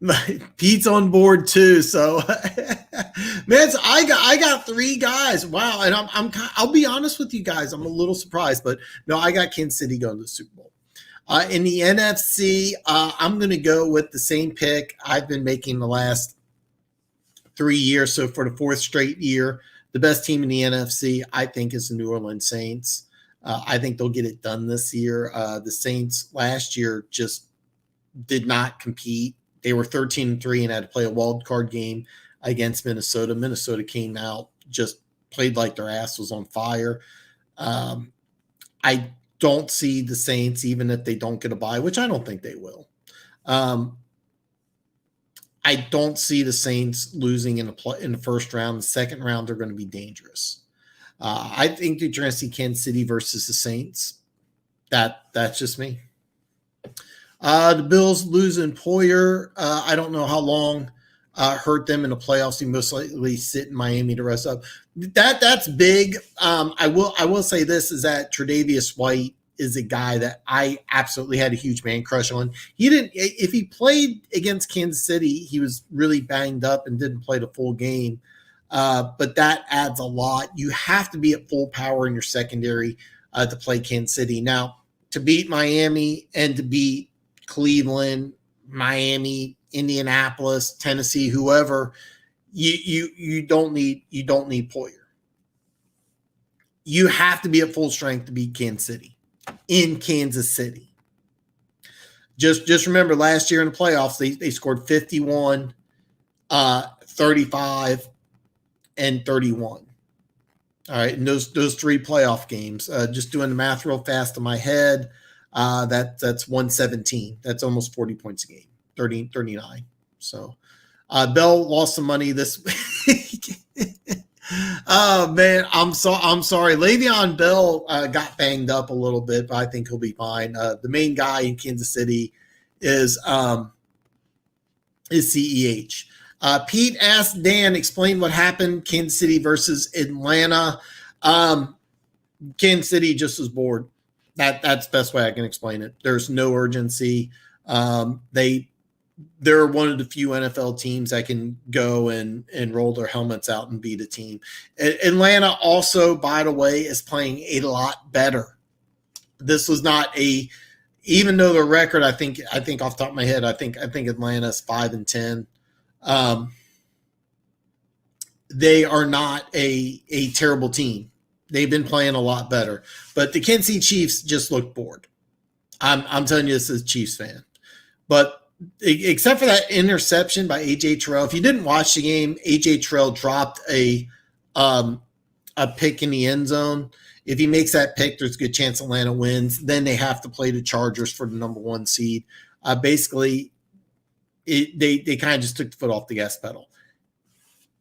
No. Pete's on board too, so man, so I got 3 guys. Wow, and I'll be honest with you guys, I'm a little surprised, but no, I got Kansas City going to the Super Bowl. In the NFC, I'm going to go with the same pick I've been making the last 3 years. So for the 4th straight year, the best team in the NFC, I think, is the New Orleans Saints. I think they'll get it done this year. The Saints last year just did not compete. They were 13-3 and had to play a wild card game against Minnesota. Minnesota came out, just played like their ass was on fire. I don't see the Saints, even if they don't get a bye, which I don't think they will. I don't see the Saints losing in the first round. The second round, they're going to be dangerous. I think you're going to see Kansas City versus the Saints. That's just me. The Bills losing Poyer. I don't know how long hurt them in the playoffs. He most likely sit in Miami to rest up. That's big. I will say this is that Tre'Davious White is a guy that I absolutely had a huge man crush on. If he played against Kansas City, he was really banged up and didn't play the full game. But that adds a lot. You have to be at full power in your secondary to play Kansas City. Now, to beat Miami and to beat Cleveland, Miami, Indianapolis, Tennessee, whoever, you don't need Poyer. You have to be at full strength to beat Kansas City in Kansas City. Just remember last year in the playoffs, they scored 51, 35, and 31. All right, and those 3 playoff games. Just doing the math real fast in my head, that's 117. That's almost 40 points a game, 39. So Bell lost some money this week. Oh man, I'm sorry. Le'Veon Bell got banged up a little bit, but I think he'll be fine. The main guy in Kansas City is CEH. Pete asked Dan, explain what happened Kansas City versus Atlanta. Kansas City just was bored. That's the best way I can explain it. There's no urgency. They're one of the few NFL teams that can go and roll their helmets out and beat a team. Atlanta also, by the way, is playing a lot better. This was not even though the record, I think off the top of my head, I think Atlanta's 5-10. They are not a terrible team. They've been playing a lot better, but the Kansas City Chiefs just look bored. I'm telling you this as a Chiefs fan, but except for that interception by AJ Terrell, if you didn't watch the game, AJ Terrell dropped a pick in the end zone. If he makes that pick, there's a good chance Atlanta wins. Then they have to play the Chargers for the number 1 seed. Basically, they kind of just took the foot off the gas pedal.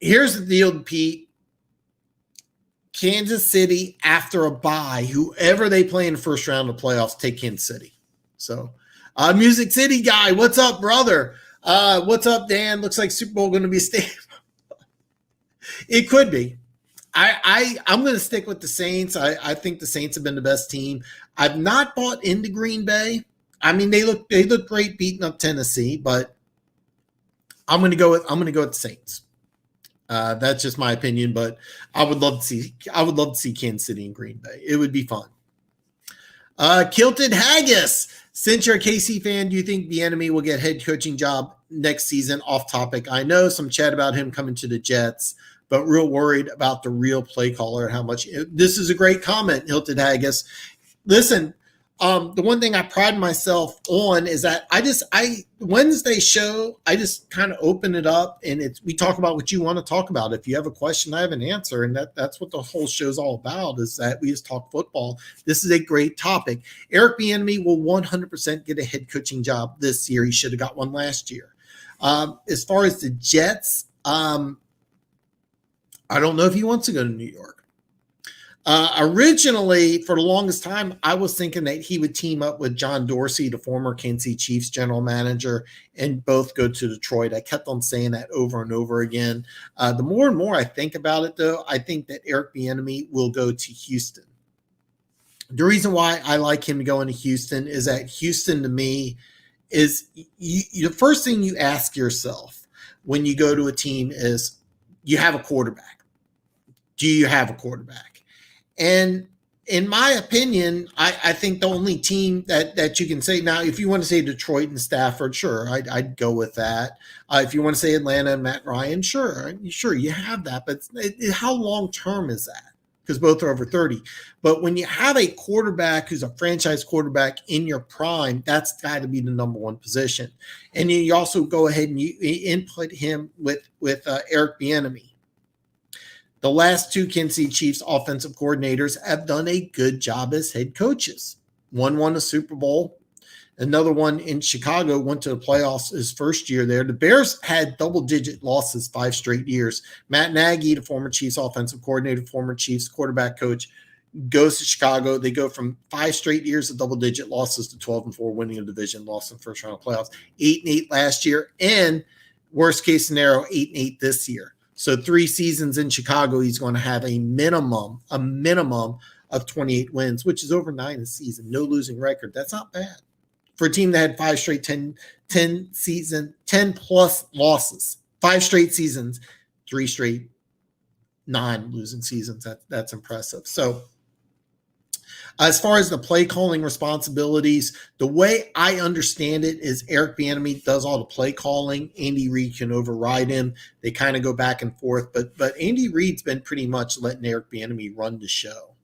Here's the deal, Pete. Kansas City, after a bye, whoever they play in the first round of playoffs, take Kansas City. So, Music City guy, what's up, brother? What's up, Dan? Looks like Super Bowl going to be a stadium. It could be. I'm going to stick with the Saints. I think the Saints have been the best team. I've not bought into Green Bay. I mean, they look great beating up Tennessee, but I'm going to go with the Saints. That's just my opinion, but I would love to see Kansas City and Green Bay. It would be fun. Kilted Haggis, since you're a KC fan, do you think the enemy will get head coaching job next season? Off topic. I know some chat about him coming to the Jets, but real worried about the real play caller and how much. This is a great comment, Hilton Haggis. Listen, the one thing I pride myself on is that Wednesday show, I just kind of open it up and we talk about what you want to talk about. If you have a question, I have an answer. And that's what the whole show's all about, is that we just talk football. This is a great topic. Eric Bieniemy will 100% get a head coaching job this year. He should have got one last year. As far as the Jets, I don't know if he wants to go to New York. Originally, for the longest time, I was thinking that he would team up with John Dorsey, the former Kansas City Chiefs general manager, and both go to Detroit. I kept on saying that over and over again. The more and more I think about it, though, I think that Eric Bieniemy will go to Houston. The reason why I like him to go into Houston is that Houston, to me, is the first thing you ask yourself when you go to a team is, you have a quarterback. Do you have a quarterback? And in my opinion, I think the only team that you can say now, if you want to say Detroit and Stafford, sure, I'd go with that. If you want to say Atlanta and Matt Ryan, sure, you have that. But how long term is that? Because both are over 30. But when you have a quarterback who's a franchise quarterback in your prime, that's got to be the number 1 position. And you also go ahead and you input him with Eric Bieniemy. The last 2 Kansas City Chiefs offensive coordinators have done a good job as head coaches. One won a Super Bowl. Another one in Chicago went to the playoffs his first year there. The Bears had double-digit losses 5 straight years. Matt Nagy, the former Chiefs offensive coordinator, former Chiefs quarterback coach, goes to Chicago. They go from 5 straight years of double-digit losses to 12-4, winning a division, lost in first round of playoffs. 8-8 last year, and worst-case scenario, 8-8 this year. So 3 seasons in Chicago, he's going to have a minimum of 28 wins, which is over 9 a season. No losing record. That's not bad for a team that had 5 straight 10 plus losses, 5 straight seasons, 3 straight 9 losing seasons. That's impressive. So as far as the play calling responsibilities, the way I understand it is Eric Bieniemy does all the play calling. Andy Reid can override him. They kind of go back and forth, but Andy Reid's been pretty much letting Eric Bieniemy run the show.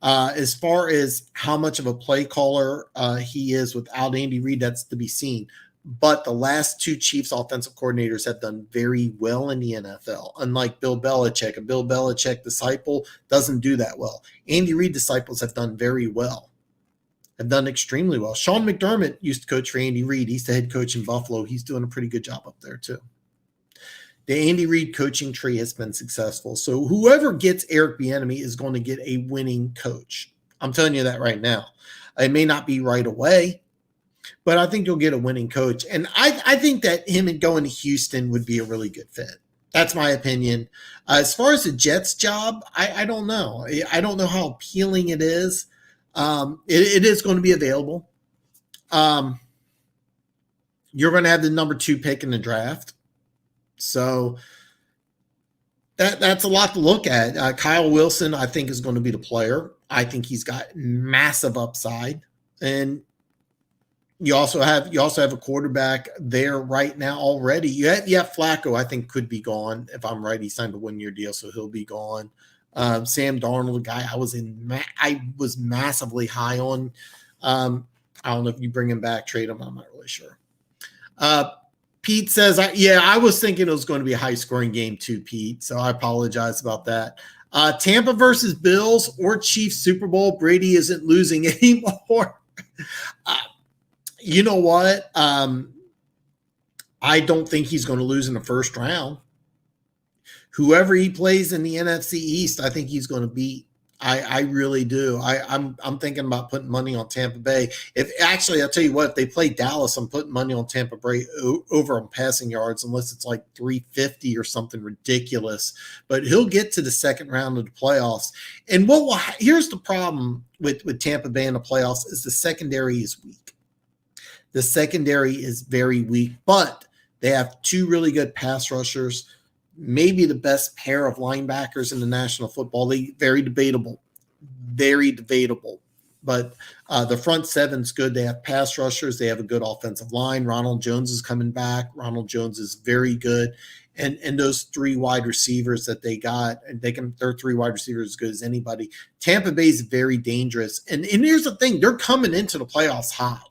As far as how much of a play caller he is without Andy Reid, that's to be seen. But the last two Chiefs offensive coordinators have done very well in the NFL, unlike Bill Belichick. A Bill Belichick disciple doesn't do that well. Andy Reid disciples have done very well, have done extremely well. Sean McDermott used to coach for Andy Reid. He's the head coach in Buffalo. He's doing a pretty good job up there too. The Andy Reid coaching tree has been successful. So whoever gets Eric Bieniemy is going to get a winning coach. I'm telling you that right now. It may not be right away, but I think you'll get a winning coach. And I think that him and going to Houston would be a really good fit. That's my opinion. As far as the Jets job, I don't know. I don't know how appealing it is. It is going to be available. You're going to have the number 2 pick in the draft. So that's a lot to look at. Kyle Wilson, I think, is going to be the player. I think he's got massive upside. And you also have a quarterback there right now already. You have Flacco, I think, could be gone. If I'm right, he signed a 1-year deal, so he'll be gone. Sam Darnold, a guy I was massively high on. I don't know if you bring him back, trade him. I'm not really sure. Pete says, I was thinking it was going to be a high-scoring game too, Pete, so I apologize about that. Tampa versus Bills or Chiefs Super Bowl, Brady isn't losing anymore. You know what? I don't think he's going to lose in the first round. Whoever he plays in the NFC East, I think he's going to beat. I really do. I'm thinking about putting money on Tampa Bay. I'll tell you what, if they play Dallas, I'm putting money on Tampa Bay over on passing yards, unless it's like 350 or something ridiculous. But he'll get to the second round of the playoffs. And here's the problem with Tampa Bay in the playoffs is the secondary is weak. The secondary is very weak, but they have 2 really good pass rushers. Maybe the best pair of linebackers in the National Football League. Very debatable. But the front seven's good. They have pass rushers. They have a good offensive line. Ronald Jones is coming back. Ronald Jones is very good. And those 3 wide receivers that they got, and they're 3 wide receivers as good as anybody. Tampa Bay is very dangerous. And here's the thing. They're coming into the playoffs hot.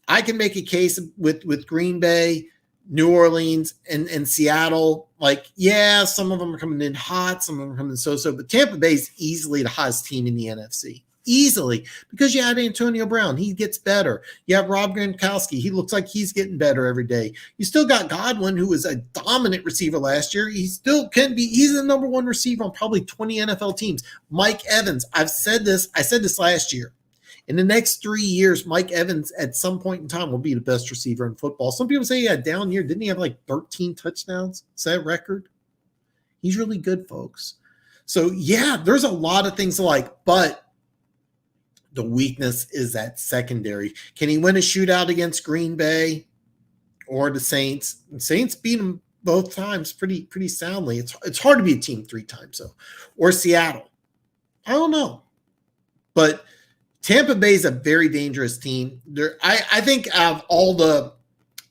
I can make a case with Green Bay, New Orleans, and Seattle. Some of them are coming in hot, some of them are coming in so-so, but Tampa Bay is easily the hottest team in the NFC. Easily. Because you had Antonio Brown. He gets better. You have Rob Gronkowski. He looks like he's getting better every day. You still got Godwin, who was a dominant receiver last year. He still can be. He's the number 1 receiver on probably 20 NFL teams. Mike Evans. I said this last year. In the next 3 years, Mike Evans at some point in time will be the best receiver in football. Some people say he had a down year. Didn't he have like 13 touchdowns? Is that record? He's really good, folks. So, there's a lot of things to like, but the weakness is that secondary. Can he win a shootout against Green Bay or the Saints? The Saints beat him both times pretty soundly. It's hard to beat a team 3 times, though. Or Seattle. I don't know. But Tampa Bay is a very dangerous team. I think of all the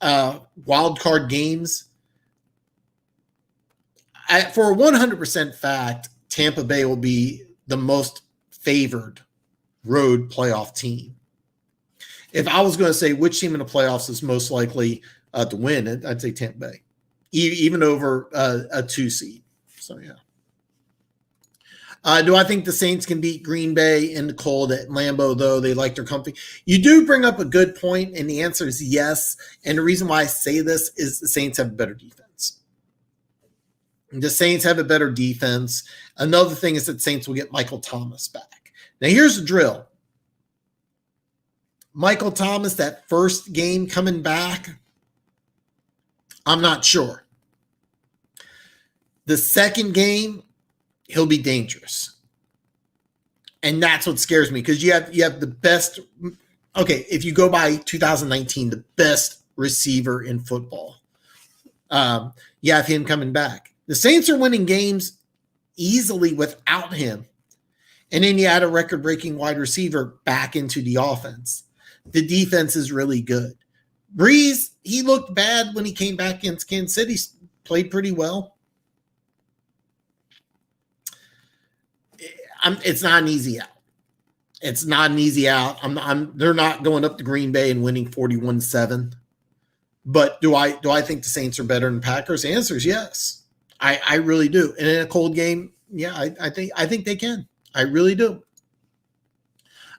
wild card games, for a 100% fact, Tampa Bay will be the most favored road playoff team. If I was going to say which team in the playoffs is most likely to win, I'd say Tampa Bay, even over a 2 seed. So, yeah. Do I think the Saints can beat Green Bay in the cold at Lambeau, though? They like their company. You do bring up a good point, and the answer is yes. And the reason why I say this is the Saints have a better defense. The Saints have a better defense. Another thing is that Saints will get Michael Thomas back. Now, here's the drill. Michael Thomas, that first game coming back, I'm not sure. The second game, he'll be dangerous. And that's what scares me, because you have the best, if you go by 2019, the best receiver in football. You have him coming back. The Saints are winning games easily without him. And then you add a record-breaking wide receiver back into the offense. The defense is really good. Breeze, he looked bad when he came back against Kansas City, played pretty well. it's not an easy out. It's not an easy out. They're not going up to Green Bay and winning 41-7. But do I think the Saints are better than Packers? The answer is yes. I really do. And in a cold game, yeah, I think they can. I really do.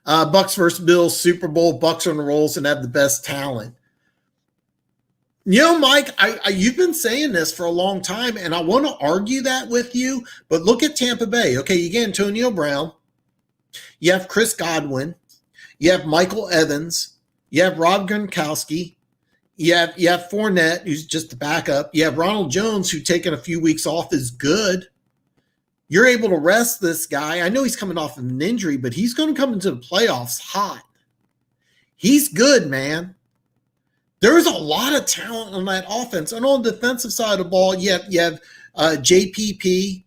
Bucks versus Bills, Super Bowl. Bucks on the rolls and have the best talent. You know, Mike, you've been saying this for a long time, and I want to argue that with you. But look at Tampa Bay. Okay, you get Antonio Brown. You have Chris Godwin. You have Michael Evans. You have Rob Gronkowski. You have Fournette, who's just the backup. You have Ronald Jones, who taking a few weeks off is good. You're able to rest this guy. I know he's coming off of an injury, but he's going to come into the playoffs hot. He's good, man. There's a lot of talent on that offense. And on the defensive side of the ball, you have JPP,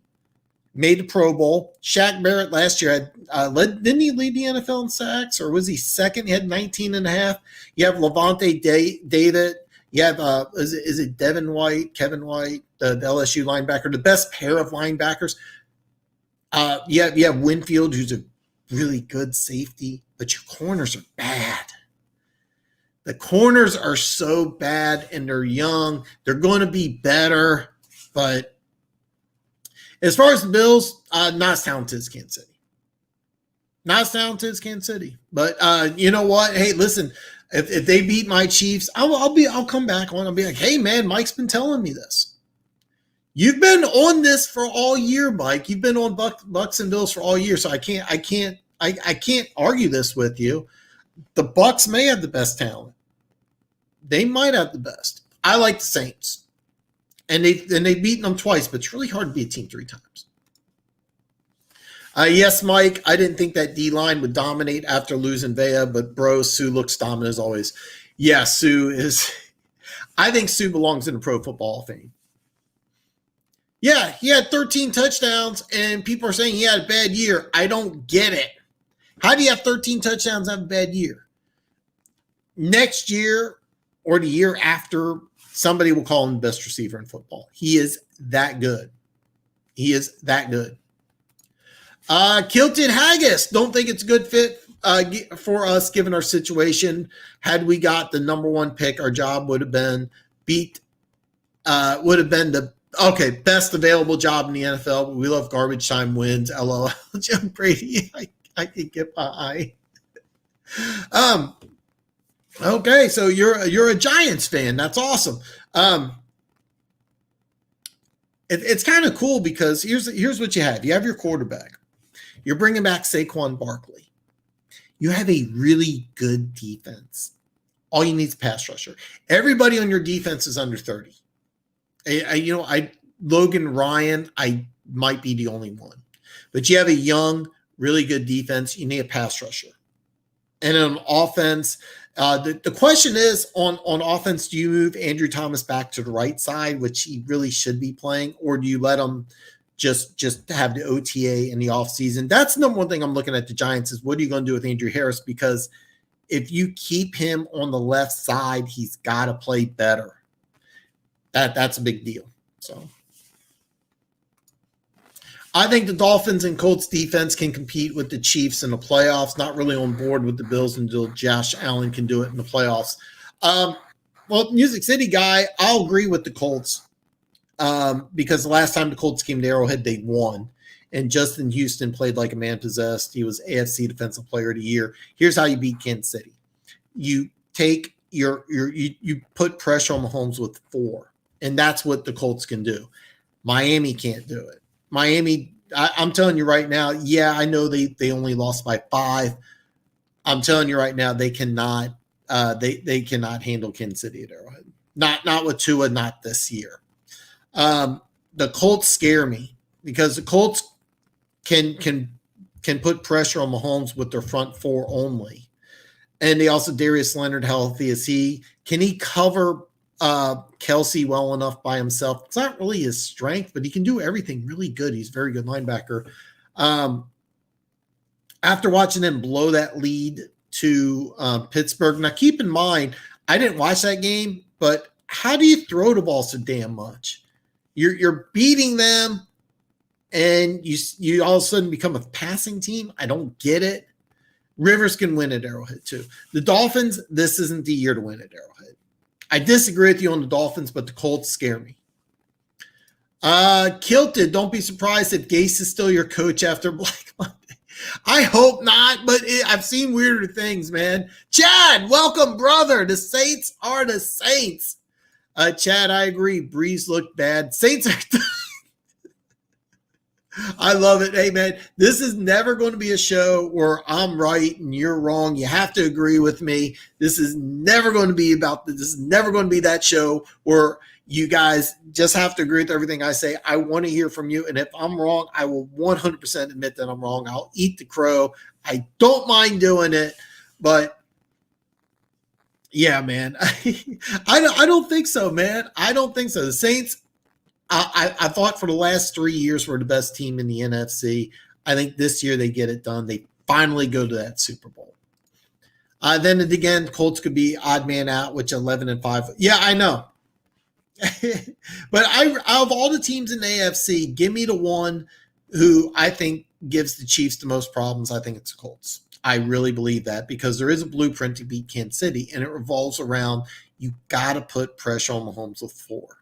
made the Pro Bowl. Shaq Barrett last year didn't he lead the NFL in sacks, or was he second? He had 19 and a half. You have Levante David. You have is it Kevin White, the LSU linebacker, the best pair of linebackers. You have Winfield, who's a really good safety, but your corners are bad. The corners are so bad, and they're young. They're going to be better, but as far as the Bills, not as talented as Kansas City. Not as talented as Kansas City. But you know what? Hey, listen, if they beat my Chiefs, I'll come back on. I'll be like, hey man, Mike's been telling me this. You've been on this for all year, Mike. You've been on Bucks and Bills for all year, so I can't argue this with you. The Bucks may have the best talent. They might have the best. I like the Saints. And they've beaten them twice, but it's really hard to beat a team 3 times. Yes, Mike, I didn't think that D-line would dominate after losing Vea, but bro, Sue looks dominant as always. Yeah, Sue is – I think Sue belongs in the Pro Football Hall of Fame. Yeah, he had 13 touchdowns, and people are saying he had a bad year. I don't get it. How do you have 13 touchdowns and have a bad year? Next year or the year after, somebody will call him the best receiver in football. He is that good. He is that good. Kilton Haggis, don't think it's a good fit for us given our situation. Had we got the number 1 pick, our job would have been the best available job in the NFL. But we love garbage time wins. LOL. Jim Brady, I can get behind. Okay, so you're a Giants fan. That's awesome. It's kind of cool because here's what you have. You have your quarterback. You're bringing back Saquon Barkley. You have a really good defense. All you need is a pass rusher. Everybody on your defense is under 30. Logan Ryan, I might be the only one. But you have a young, really good defense. You need a pass rusher. And on offense, the question is, on offense, do you move Andrew Thomas back to the right side, which he really should be playing, or do you let him just have the OTA in the offseason? That's the number one thing I'm looking at the Giants is, what are you going to do with Andrew Harris? Because if you keep him on the left side, he's got to play better. That's a big deal. So I think the Dolphins and Colts defense can compete with the Chiefs in the playoffs. Not really on board with the Bills until Josh Allen can do it in the playoffs. Well, Music City guy, I'll agree with the Colts because the last time the Colts came to Arrowhead, they won. And Justin Houston played like a man possessed. He was AFC Defensive Player of the Year. Here's how you beat Kansas City. You take you put pressure on Mahomes with 4, and that's what the Colts can do. Miami can't do it. Miami, I'm telling you right now, yeah, I know they only lost by 5. I'm telling you right now, they cannot they cannot handle Kansas City at Arrowhead. Not with Tua, not this year. The Colts scare me because the Colts can put pressure on Mahomes with their front 4 only. And they also, Darius Leonard, healthy as can he cover Kelsey well enough by himself? It's not really his strength, but he can do everything really good. He's a very good linebacker. After watching them blow that lead to Pittsburgh, now keep in mind, I didn't watch that game, but how do you throw the ball so damn much? You're beating them and you all of a sudden become a passing team. I don't get it. Rivers can win at Arrowhead too. The Dolphins, this isn't the year to win at Arrowhead. I disagree with you on the Dolphins, but the Colts scare me. Kilted, don't be surprised if Gase is still your coach after Black Monday. I hope not, but I've seen weirder things, man. Chad, welcome, brother. The Saints are the Saints. Chad, I agree. Breeze looked bad. Saints are I love it. Hey, man, this is never going to be a show where I'm right and you're wrong. You have to agree with me. This is never going to be this is never going to be that show where you guys just have to agree with everything I say. I want to hear from you. And if I'm wrong, I will 100% admit that I'm wrong. I'll eat the crow. I don't mind doing it, but yeah, man, I don't think so, man. I don't think so. The Saints, I thought for the last 3 years were the best team in the NFC. I think this year they get it done. They finally go to that Super Bowl. Then again, Colts could be odd man out, which 11-5. Yeah, I know. But out of all the teams in the AFC, give me the one who I think gives the Chiefs the most problems. I think it's the Colts. I really believe that because there is a blueprint to beat Kansas City, and it revolves around you got to put pressure on Mahomes with 4.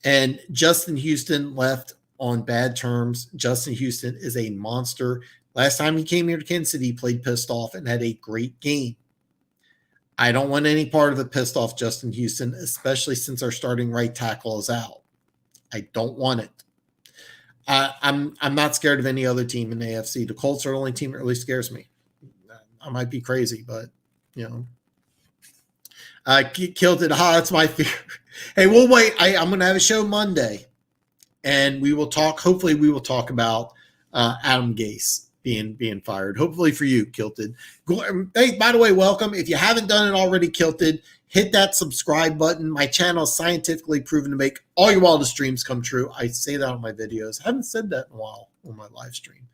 And Justin Houston left on bad terms. Justin Houston is a monster. Last time he came here to Kansas City, he played pissed off and had a great game. I don't want any part of it pissed off Justin Houston, especially since our starting right tackle is out. I don't want it. I'm not scared of any other team in the AFC. The Colts are the only team that really scares me. I might be crazy, but, you know. Killed it. That's my fear. Hey, we'll wait. I'm going to have a show Monday, and we will talk. Hopefully, we will talk about Adam Gase being fired. Hopefully for you, Kilted. Hey, by the way, welcome. If you haven't done it already, Kilted, hit that subscribe button. My channel is scientifically proven to make all your wildest dreams come true. I say that on my videos. I haven't said that in a while on my live stream.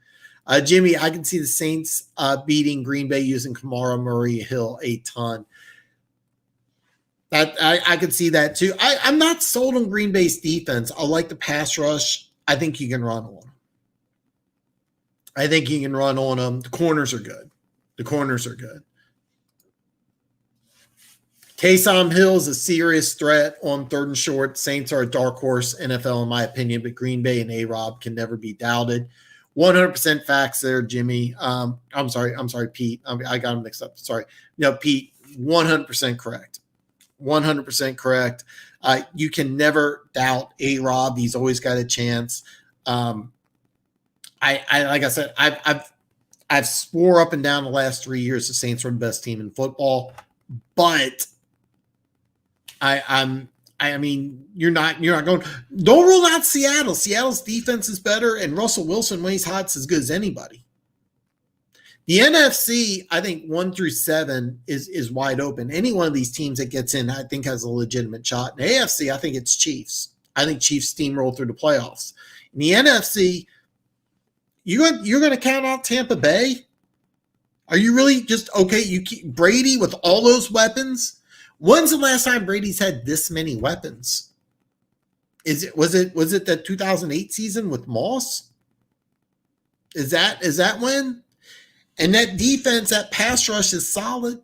Jimmy, I can see the Saints beating Green Bay using Kamara, Murray, Hill a ton. I could see that too. I'm not sold on Green Bay's defense. I like the pass rush. I think you can run on them. The corners are good. Taysom Hill is a serious threat on 3rd and short. Saints are a dark horse NFL in my opinion, but Green Bay and A-Rob can never be doubted. 100% facts there, Jimmy. I'm sorry, Pete. I got him mixed up. Sorry. No, Pete, 100% correct. 100% correct. You can never doubt A-Rob. He's always got a chance. I like I said, I've swore up and down the last 3 years the Saints are the best team in football, but I mean, you're not going. Don't rule out Seattle. Seattle's defense is better, and Russell Wilson, when he's hot, is as good as anybody. The NFC, I think 1 through 7 is wide open. Any one of these teams that gets in, I think, has a legitimate shot. In the AFC, I think it's Chiefs. I think Chiefs steamroll through the playoffs. In the NFC, you're going to count out Tampa Bay? Are you really just okay? You keep Brady with all those weapons. When's the last time Brady's had this many weapons? Was it that 2008 season with Moss? Is that when? And that defense, that pass rush is solid.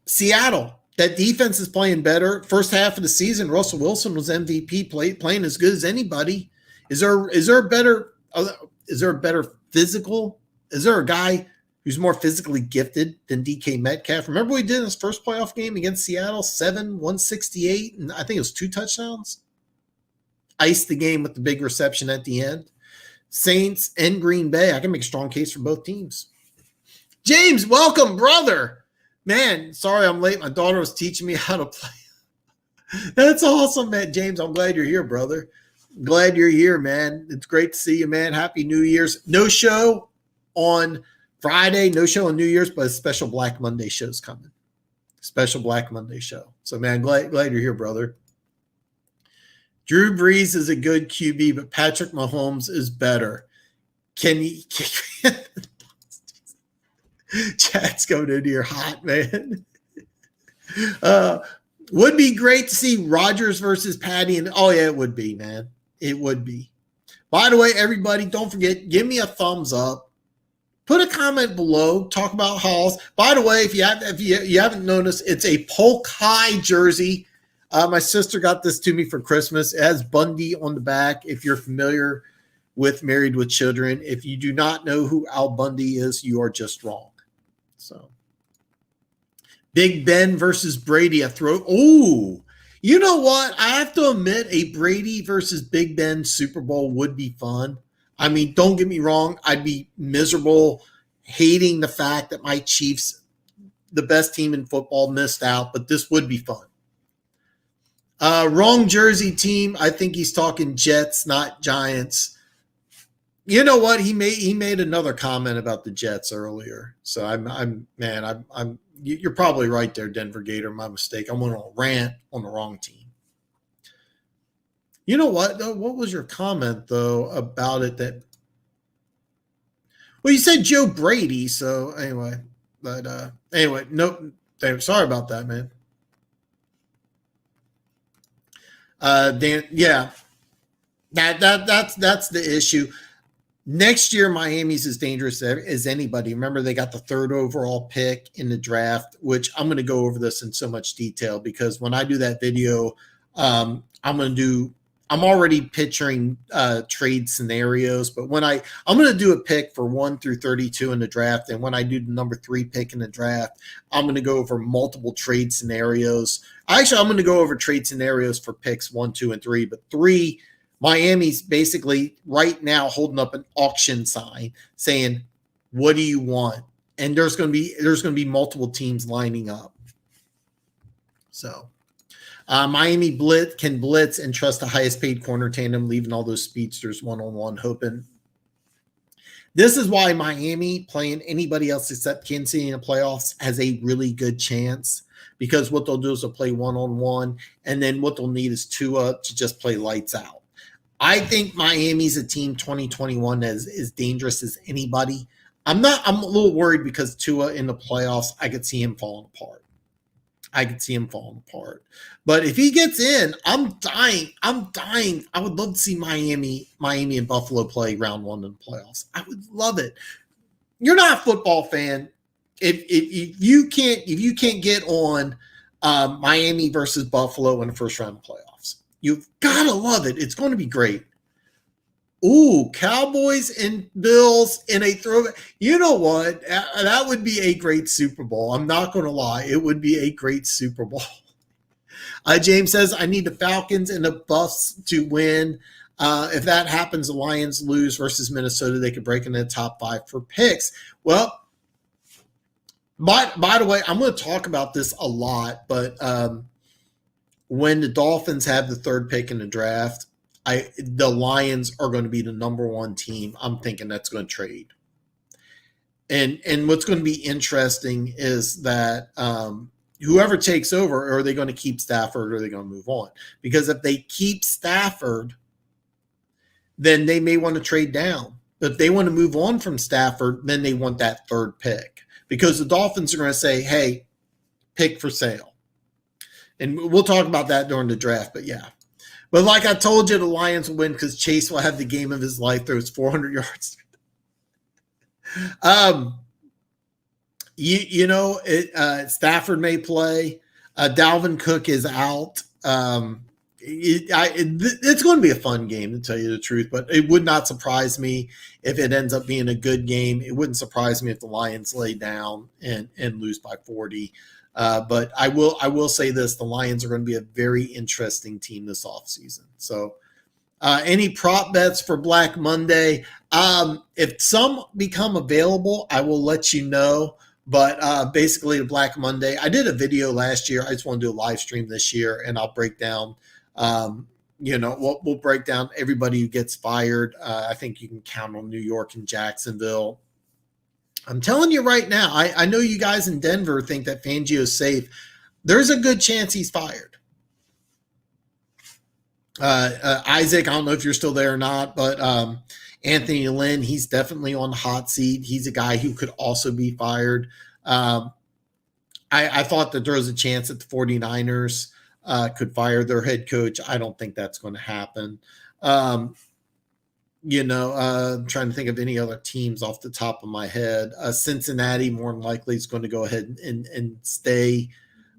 Seattle, that defense is playing better. First half of the season, Russell Wilson was MVP, playing as good as anybody. Is there a better physical? Is there a guy who's more physically gifted than DK Metcalf? Remember what he did in his first playoff game against Seattle? 168, and I think it was 2 touchdowns. Iced the game with the big reception at the end. Saints and Green Bay. I can make a strong case for both teams. James, welcome, brother. Man, sorry I'm late. My daughter was teaching me how to play. That's awesome, man. James, I'm glad you're here, brother. Glad you're here, man. It's great to see you, man. Happy New Year's. No show on Friday, no show on New Year's, but a special Black Monday show's coming. Special Black Monday show. So, man, glad you're here, brother. Drew Brees is a good QB, but Patrick Mahomes is better. Can you Chat's going into your hot, man. Would be great to see Rodgers versus Patty. And oh, yeah, it would be, man. It would be. By the way, everybody, don't forget, give me a thumbs up. Put a comment below. Talk about Halls. By the way, if you haven't noticed, it's a Polk High jersey. My sister got this to me for Christmas. It has Bundy on the back. If you're familiar with Married with Children, if you do not know who Al Bundy is, you are just wrong. So, Big Ben versus Brady. A throw. Oh, you know what? I have to admit, a Brady versus Big Ben Super Bowl would be fun. I mean, don't get me wrong. I'd be miserable hating the fact that my Chiefs, the best team in football, missed out, but this would be fun. Wrong jersey team. I think he's talking Jets, not Giants. You know what? He made another comment about the Jets earlier. So you're probably right there, Denver Gator. My mistake. I went on a rant on the wrong team. You know what? What was your comment though about it? Well, you said Joe Brady. So anyway, nope. Sorry about that, man. Dan, yeah, that's the issue. Next year, Miami's as dangerous as anybody. Remember, they got the 3rd overall pick in the draft, which I'm going to go over this in so much detail because when I do that video, I'm already picturing trade scenarios, but I'm going to do a pick for 1 through 32 in the draft. And when I do the number 3 pick in the draft, I'm going to go over multiple trade scenarios. Actually, I'm going to go over trade scenarios for picks 1, 2, and 3, but 3, Miami's basically right now holding up an auction sign saying, what do you want? And there's going to be multiple teams lining up. So Miami can blitz and trust the highest paid corner tandem, leaving all those speedsters one-on-one, hoping. This is why Miami, playing anybody else except Kansas City in the playoffs, has a really good chance, because what they'll do is they'll play one-on-one, and then what they'll need is Tua to just play lights out. I think Miami's a team 2021 as dangerous as anybody. I'm a little worried because Tua in the playoffs, I could see him falling apart. But if he gets in, I'm dying. I would love to see Miami and Buffalo play round 1 in the playoffs. I would love it. You're not a football fan. If you can't get on Miami versus Buffalo in the first round of playoffs, you've got to love it. It's going to be great. Ooh, Cowboys and Bills in a throwback. You know what? That would be a great Super Bowl. I'm not going to lie. It would be a great Super Bowl. James says, I need the Falcons and the Buffs to win. If that happens, the Lions lose versus Minnesota. They could break into the top 5 for picks. Well, by the way, I'm going to talk about this a lot, but when the Dolphins have the 3rd pick in the draft, the Lions are going to be the number 1 team. I'm thinking that's going to trade. And what's going to be interesting is that whoever takes over, are they going to keep Stafford or are they going to move on? Because if they keep Stafford, then they may want to trade down. But if they want to move on from Stafford, then they want that 3rd pick. Because the Dolphins are going to say, hey, pick for sale. And we'll talk about that during the draft, but yeah. But like I told you, the Lions will win because Chase will have the game of his life, throws 400 yards. Stafford may play. Dalvin Cook is out. It's going to be a fun game, to tell you the truth, but it would not surprise me if it ends up being a good game. It wouldn't surprise me if the Lions lay down and lose by 40. But I will say this: the Lions are going to be a very interesting team this offseason. So, any prop bets for Black Monday? If some become available, I will let you know. But basically, the Black Monday, I did a video last year. I just want to do a live stream this year, and I'll break down. We'll break down everybody who gets fired. I think you can count on New York and Jacksonville. I'm telling you right now, I know you guys in Denver think that Fangio is safe. There's a good chance he's fired. Isaac, I don't know if you're still there or not, but Anthony Lynn, he's definitely on the hot seat. He's a guy who could also be fired. I thought that there was a chance at the 49ers. could fire their head coach. I don't think that's going to happen. I'm trying to think of any other teams off the top of my head. Cincinnati more than likely is going to go ahead and stay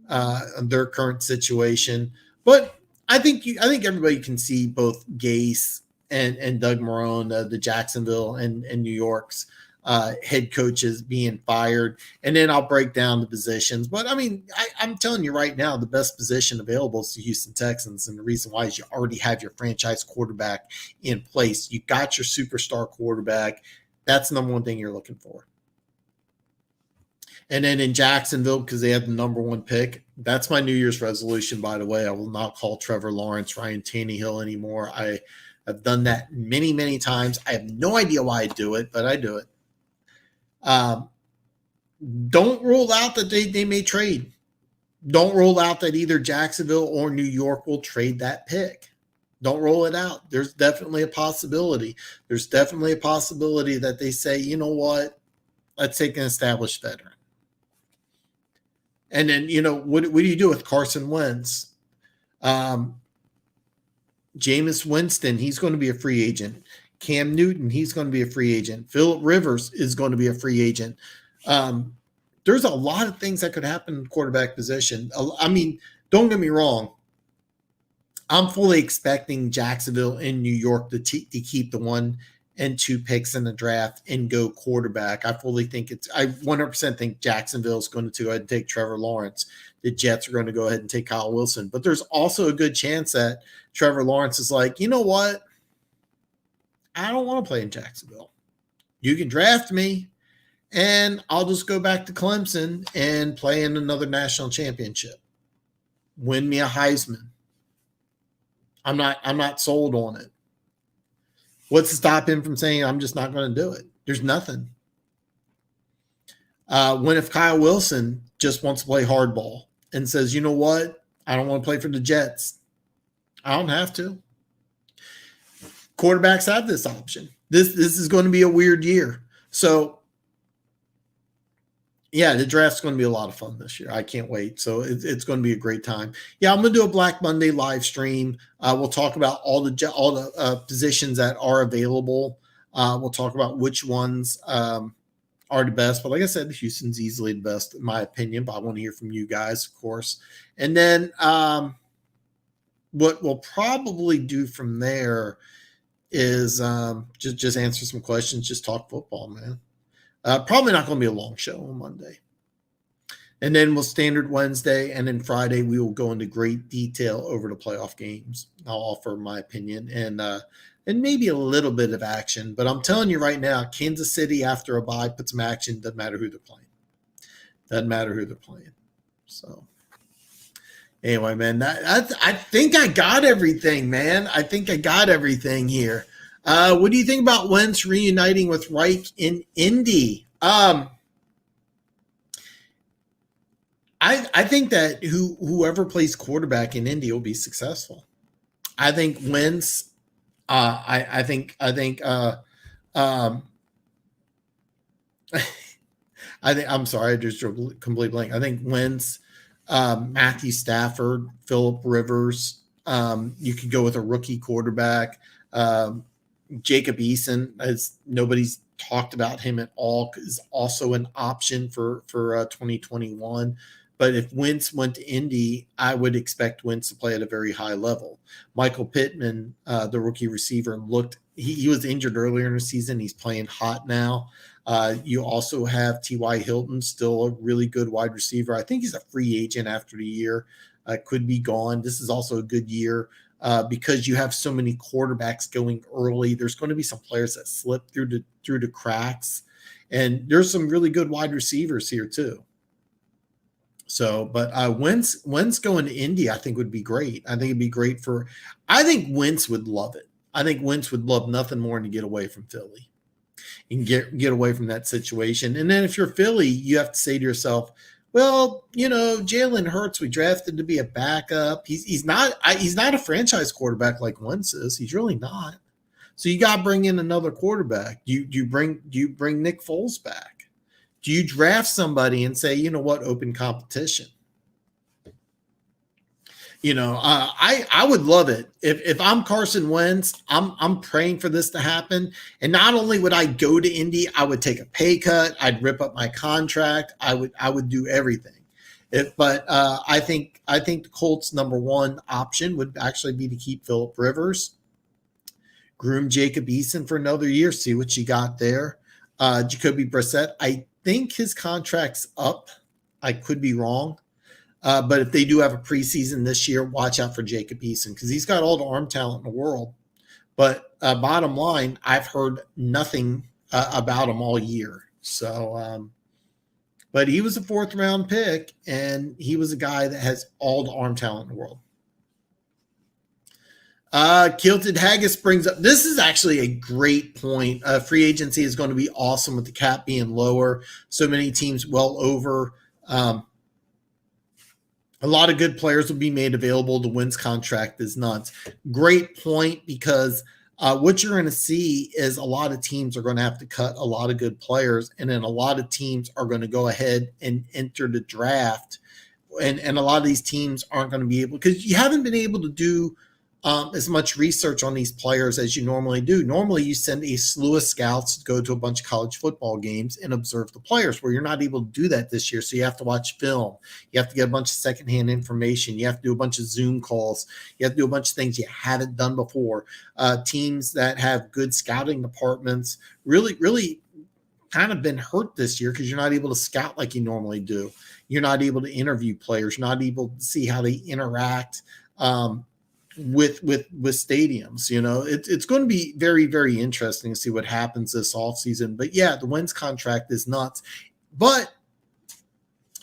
in their current situation. But I think everybody can see both Gase and Doug Marrone, the Jacksonville and New York's head coaches being fired. And then I'll break down the positions. But I mean, I'm telling you right now, the best position available is the Houston Texans. And the reason why is you already have your franchise quarterback in place. You got your superstar quarterback. That's the number one thing you're looking for. And then in Jacksonville, because they have the number one pick, that's my New Year's resolution, by the way. I will not call Trevor Lawrence Ryan Tannehill anymore. I have done that many, many times. I have no idea why I do it, but I do it. Don't rule out that they may trade. Don't rule out that either Jacksonville or New York will trade that pick. Don't rule it out. There's definitely a possibility. There's definitely a possibility that they say, you know what, let's take an established veteran. And then, what do you do with Carson Wentz? Jameis Winston, he's going to be a free agent. Cam Newton, he's going to be a free agent. Phillip Rivers is going to be a free agent. There's a lot of things that could happen in the quarterback position. I mean, don't get me wrong. I'm fully expecting Jacksonville and New York to keep the 1 and 2 picks in the draft and go quarterback. I 100% think Jacksonville is going to go ahead and take Trevor Lawrence. The Jets are going to go ahead and take Kyle Wilson. But there's also a good chance that Trevor Lawrence is like, you know what? I don't want to play in Jacksonville. You can draft me, and I'll just go back to Clemson and play in another national championship. Win me a Heisman. I'm not sold on it. What's to stop him from saying I'm just not going to do it? There's nothing. When if Kyle Wilson just wants to play hardball and says, you know what? I don't want to play for the Jets. I don't have to. Quarterbacks have this option. This is going to be a weird year. So, yeah, the draft's going to be a lot of fun this year. I can't wait. So it's going to be a great time. Yeah, I'm going to do a Black Monday live stream. We'll talk about all the positions that are available. We'll talk about which ones are the best. But like I said, Houston's easily the best in my opinion. But I want to hear from you guys, of course. And then what we'll probably do from there is just answer some questions, just talk football, man. Probably not going to be a long show on Monday. And then we'll standard Wednesday, and then Friday we will go into great detail over the playoff games. I'll offer my opinion and maybe a little bit of action. But I'm telling you right now, Kansas City after a bye, put some action. Doesn't matter who they're playing. Doesn't matter who they're playing. So anyway, man, I think I got everything, man. I think I got everything here. What do you think about Wentz reuniting with Reich in Indy? I think that whoever plays quarterback in Indy will be successful. I think Wentz. I think. I'm sorry, I just drew a complete blank. I think Wentz, Matthew Stafford, Phillip Rivers. You could go with a rookie quarterback. Jacob Eason, as nobody's talked about him at all, is also an option for 2021. But if Wentz went to Indy, I would expect Wentz to play at a very high level. Michael Pittman, the rookie receiver, he was injured earlier in the season. He's playing hot now. You also have T.Y. Hilton, still a really good wide receiver. I think he's a free agent after the year. Could be gone. This is also a good year. Because you have so many quarterbacks going early, there's going to be some players that slip through the cracks, and there's some really good wide receivers here too. So, but Wentz going to Indy, I think would be great. I think it'd be great I think Wentz would love it. I think Wentz would love nothing more than to get away from Philly and get away from that situation. And then if you're Philly, you have to say to yourself, well, Jalen Hurts, we drafted to be a backup. He's not a franchise quarterback like Wentz is. He's really not. So you got to bring in another quarterback. Do you bring Nick Foles back? Do you draft somebody and say, you know what, open competition? I would love it if I'm Carson Wentz. I'm praying for this to happen, and not only would I go to Indy, I would take a pay cut. I'd rip up my contract. I would do everything. But I think the Colts' number one option would actually be to keep Phillip Rivers, groom Jacob Eason for another year, see what you got there. Jacoby Brissett, I think his contract's up. I could be wrong. But if they do have a preseason this year, watch out for Jacob Eason because he's got all the arm talent in the world. But bottom line, I've heard nothing about him all year. So, but he was a 4th round pick, and he was a guy that has all the arm talent in the world. Kilted Haggis brings up, this is actually a great point. Free agency is going to be awesome with the cap being lower. So many teams well over. A lot of good players will be made available. The Wentz contract is nuts. Great point, because what you're going to see is a lot of teams are going to have to cut a lot of good players, and then a lot of teams are going to go ahead and enter the draft, and a lot of these teams aren't going to be able, because you haven't been able to do as much research on these players as you normally do. Normally, you send a slew of scouts to go to a bunch of college football games and observe the players, where you're not able to do that this year. So you have to watch film. You have to get a bunch of secondhand information. You have to do a bunch of Zoom calls. You have to do a bunch of things you haven't done before. Teams that have good scouting departments really kind of been hurt this year because you're not able to scout like you normally do. You're not able to interview players. You're not able to see how they interact with stadiums. It's going to be very, very interesting to see what happens this offseason. But yeah, the Wentz contract is nuts. But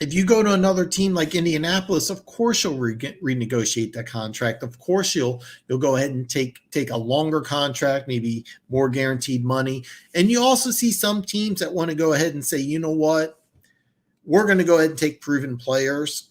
if you go to another team like Indianapolis, of course you'll renegotiate that contract. Of course you'll go ahead and take a longer contract, maybe more guaranteed money. And you also see some teams that want to go ahead and say, you know what, we're going to go ahead and take proven players,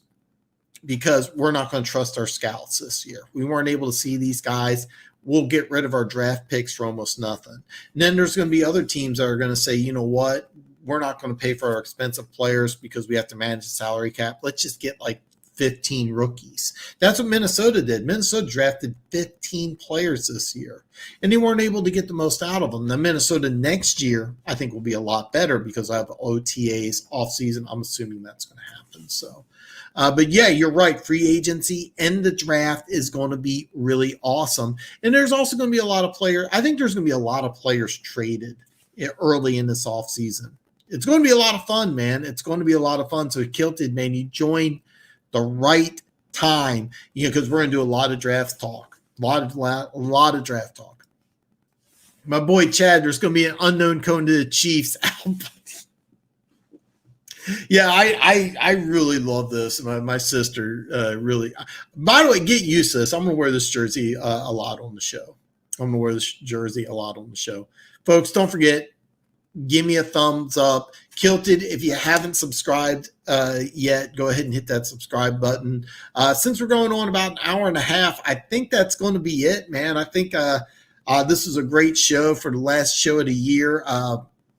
because we're not going to trust our scouts this year. We weren't able to see these guys. We'll get rid of our draft picks for almost nothing. And then there's going to be other teams that are going to say, you know what, we're not going to pay for our expensive players because we have to manage the salary cap. Let's just get like 15 rookies. That's what Minnesota did. Minnesota drafted 15 players this year, and they weren't able to get the most out of them. Now, Minnesota next year, I think, will be a lot better because I have OTAs offseason. I'm assuming that's going to happen. So, but yeah, you're right. Free agency and the draft is going to be really awesome. And there's also going to be a lot of players. I think there's going to be a lot of players traded early in this offseason. It's going to be a lot of fun, man. It's going to be a lot of fun. So Kilted, man, you joined the right time, because we're going to do a lot of draft talk, a lot of draft talk. My boy Chad, there's going to be an unknown going to the Chiefs. Yeah, I really love this. My sister really. By the way, get used to this. I'm going to wear this jersey a lot on the show. Folks, don't forget, give me a thumbs up. Kilted, if you haven't subscribed yet, go ahead and hit that subscribe button. Since we're going on about an hour and a half, I think that's going to be it, man. I think this was a great show for the last show of the year.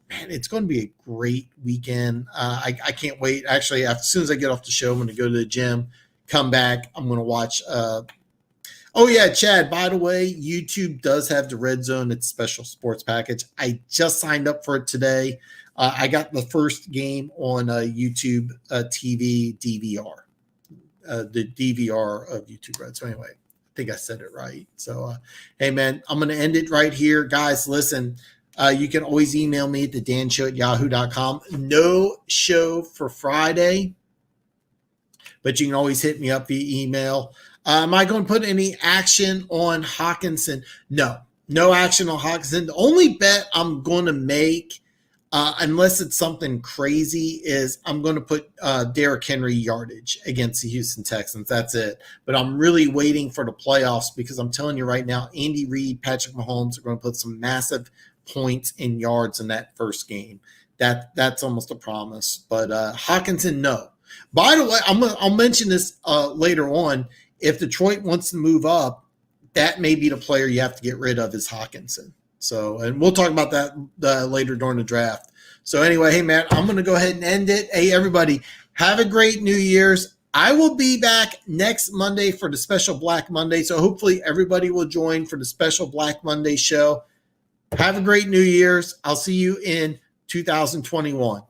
Man, it's going to be a great weekend. I can't wait. Actually, as soon as I get off the show, I'm going to go to the gym, come back. I'm going to watch. Oh, yeah, Chad, by the way, YouTube does have the Red Zone. It's a special sports package. I just signed up for it today. I got the first game on YouTube TV DVR, the DVR of YouTube Red. So anyway, I think I said it right. So, hey, man, I'm going to end it right here. Guys, listen. You can always email me at thedanshow@yahoo.com. No show for Friday, but you can always hit me up via email. Am I going to put any action on Hawkinson? No action on Hawkinson. The only bet I'm going to make, unless it's something crazy, is I'm going to put Derrick Henry yardage against the Houston Texans. That's it. But I'm really waiting for the playoffs, because I'm telling you right now, Andy Reid, Patrick Mahomes are going to put some massive points and yards in that first game. That's almost a promise. But Hawkinson, no. By the way, I'll mention this later on. If Detroit wants to move up, that may be the player you have to get rid of, is Hawkinson. So, and we'll talk about that later during the draft. So anyway, hey man, I'm going to go ahead and end it. Hey everybody, have a great New Year's. I will be back next Monday for the special Black Monday. So hopefully everybody will join for the special Black Monday show. Have a great New Year's. I'll see you in 2021.